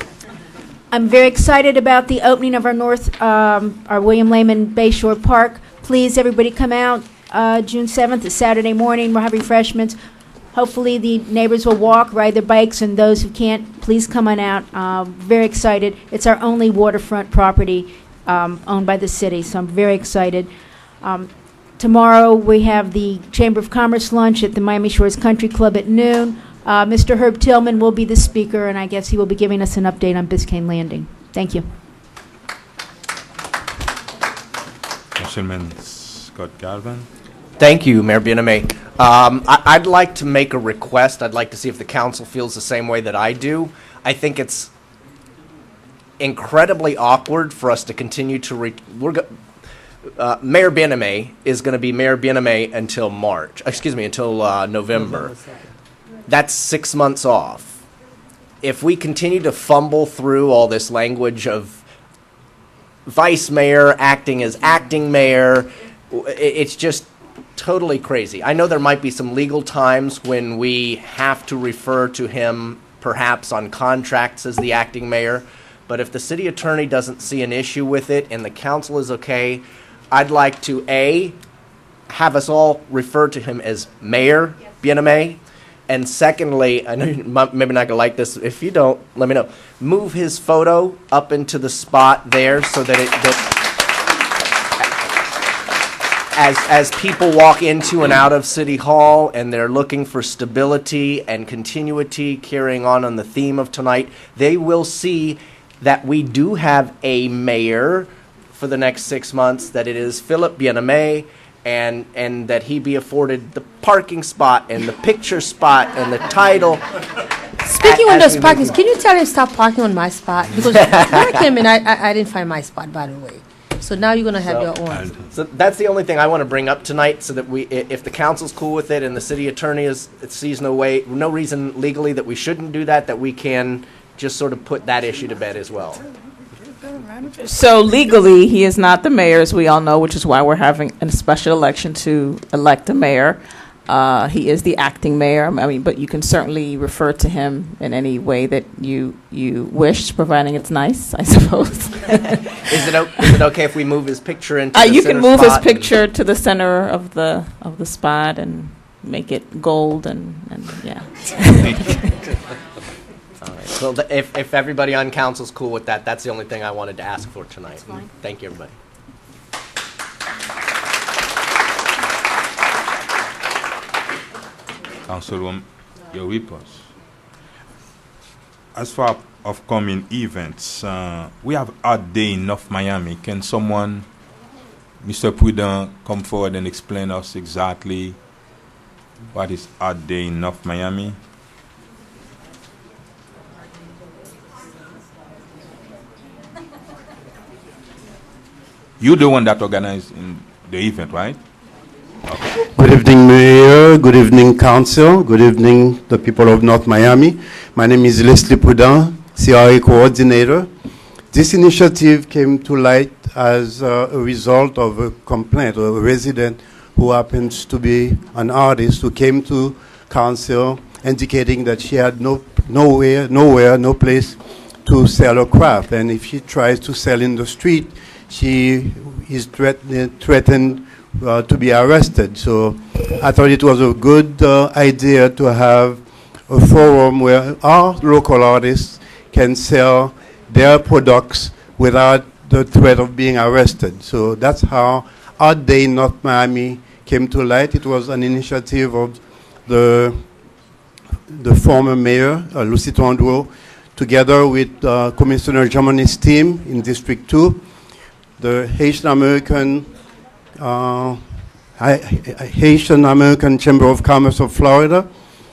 very excited about the opening of our William Lehman Bayshore Park. Please, everybody, come out June 7th, it's Saturday morning. We'll have refreshments. Hopefully, the neighbors will walk, ride their bikes, and those who can't, please come on out. Very excited. It's our only waterfront property owned by the city, so I'm very excited. Tomorrow, we have the Chamber of Commerce lunch at the Miami Shores Country Club at noon. Mr. Herb Tillman will be the speaker, and I guess he will be giving us an update on Biscayne Landing. Thank you. Councilman Scott Galvin. Thank you, Mayor Bieneme. I'd like to make a request. I'd like to see if the council feels the same way that I do. I think it's incredibly awkward for us to continue to Mayor Bieneme is going to be Mayor Bieneme until November. That's 6 months off. If we continue to fumble through all this language of vice mayor acting as acting mayor, it's just totally crazy. I know there might be some legal times when we have to refer to him perhaps on contracts as the acting mayor, but if the city attorney doesn't see an issue with it and the council is okay, I'd like to have us all refer to him as Mayor Bieneme, and secondly, I know you're maybe not gonna like this, if you don't, let me know, move his photo up into the spot there so that as people walk into and out of City Hall and they're looking for stability and continuity carrying on the theme of tonight, they will see that we do have a mayor for the next 6 months, that it is Philip Bieneme, and that he be afforded the parking spot and the picture spot and the title. Speaking on those parkings, can you tell him stop parking on my spot? Because when I came in, I didn't find my spot, by the way. So now you're going to have your own. So that's the only thing I want to bring up tonight, so that if the council's cool with it and the city attorney sees no reason legally that we shouldn't do that we can just sort of put that issue to bed as well. So legally, he is not the mayor, as we all know, which is why we're having a special election to elect a mayor. He is the acting mayor. I mean, but you can certainly refer to him in any way that you wish, providing it's nice, I suppose. Is it okay if we move his picture into the you center can move his spot picture to the center of the spot and make it gold and yeah. All right. Well, if everybody on council's cool with that, that's the only thing I wanted to ask for tonight. Thank you, everybody. Councilwoman, your reports. As far as upcoming events, we have Art Day in North Miami. Can someone, Mr. Prudent, come forward and explain us exactly what is Art Day in North Miami? You're the one that organized the event, right? Good evening, Mayor. Good evening, Council. Good evening, the people of North Miami. My name is Leslie Prudent, CRA Coordinator. This initiative came to light as a result of a complaint of a resident who happens to be an artist who came to Council indicating that she had no place to sell her craft. And if she tries to sell in the street, she is threatened to be arrested. So I thought it was a good idea to have a forum where our local artists can sell their products without the threat of being arrested. So that's how Art Day in North Miami came to light. It was an initiative of the former mayor, Lucy Tondreau, together with Commissioner Germany's team in District 2, the Haitian American Chamber of Commerce of Florida,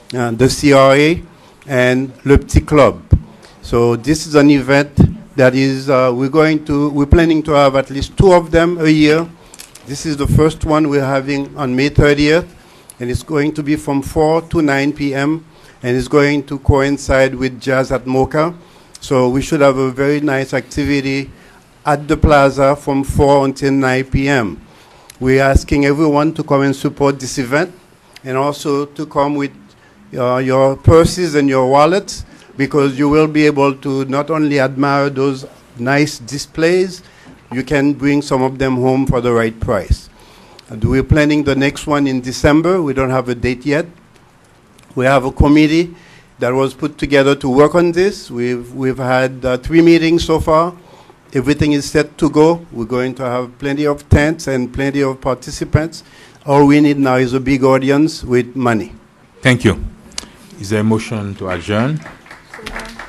the CRA, and Le Petit Club. So this is an event that is, we're planning to have at least 2 of them a year. This is the first one we're having on May 30th, and it's going to be from 4 to 9 p.m., and it's going to coincide with Jazz at Mocha. So we should have a very nice activity at the plaza from 4 until 9 p.m. We're asking everyone to come and support this event, and also to come with your purses and your wallets, because you will be able to not only admire those nice displays, you can bring some of them home for the right price. And we're planning the next one in December. We don't have a date yet. We have a committee that was put together to work on this. We've had 3 meetings so far. Everything is set to go. We're going to have plenty of tents and plenty of participants. All we need now is a big audience with money. Thank you. Is there a motion to adjourn?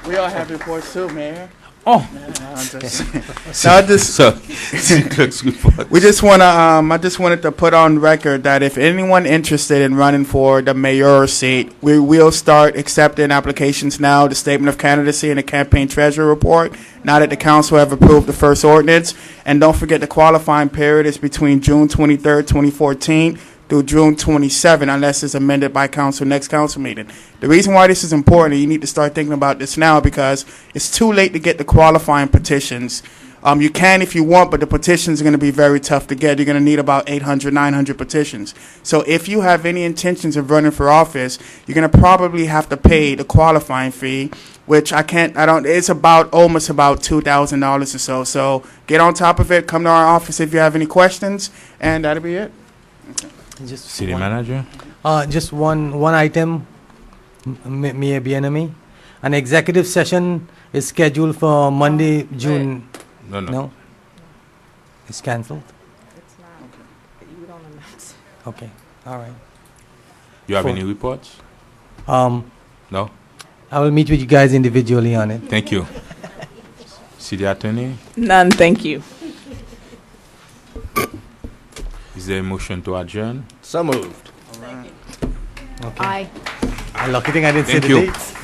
We all have reports too, Mayor. Oh. We just want to. I just wanted to put on record that if anyone interested in running for the mayor seat, we will start accepting applications now. The statement of candidacy and the campaign treasurer report. Now that the council have approved the first ordinance, and don't forget the qualifying period is between June 23rd, 2014. Through June 27, unless it's amended by council next council meeting. The reason why this is important, and you need to start thinking about this now, because it's too late to get the qualifying petitions. You can if you want, but the petitions are going to be very tough to get. You're going to need about 800, 900 petitions. So if you have any intentions of running for office, you're going to probably have to pay the qualifying fee, which it's almost about $2,000 or so. So get on top of it, come to our office if you have any questions, and that'll be it. Just City manager? Just one item, Mayor Bienemy. An executive session is scheduled for Monday, June. No? It's cancelled? It's not. Okay. You don't announce. Okay. All right. You have any reports? No? I will meet with you guys individually on it. Thank you. City attorney? None, thank you. Is there a motion to adjourn? So moved. Aye. Lucky thing I didn't say Thank the you. dates.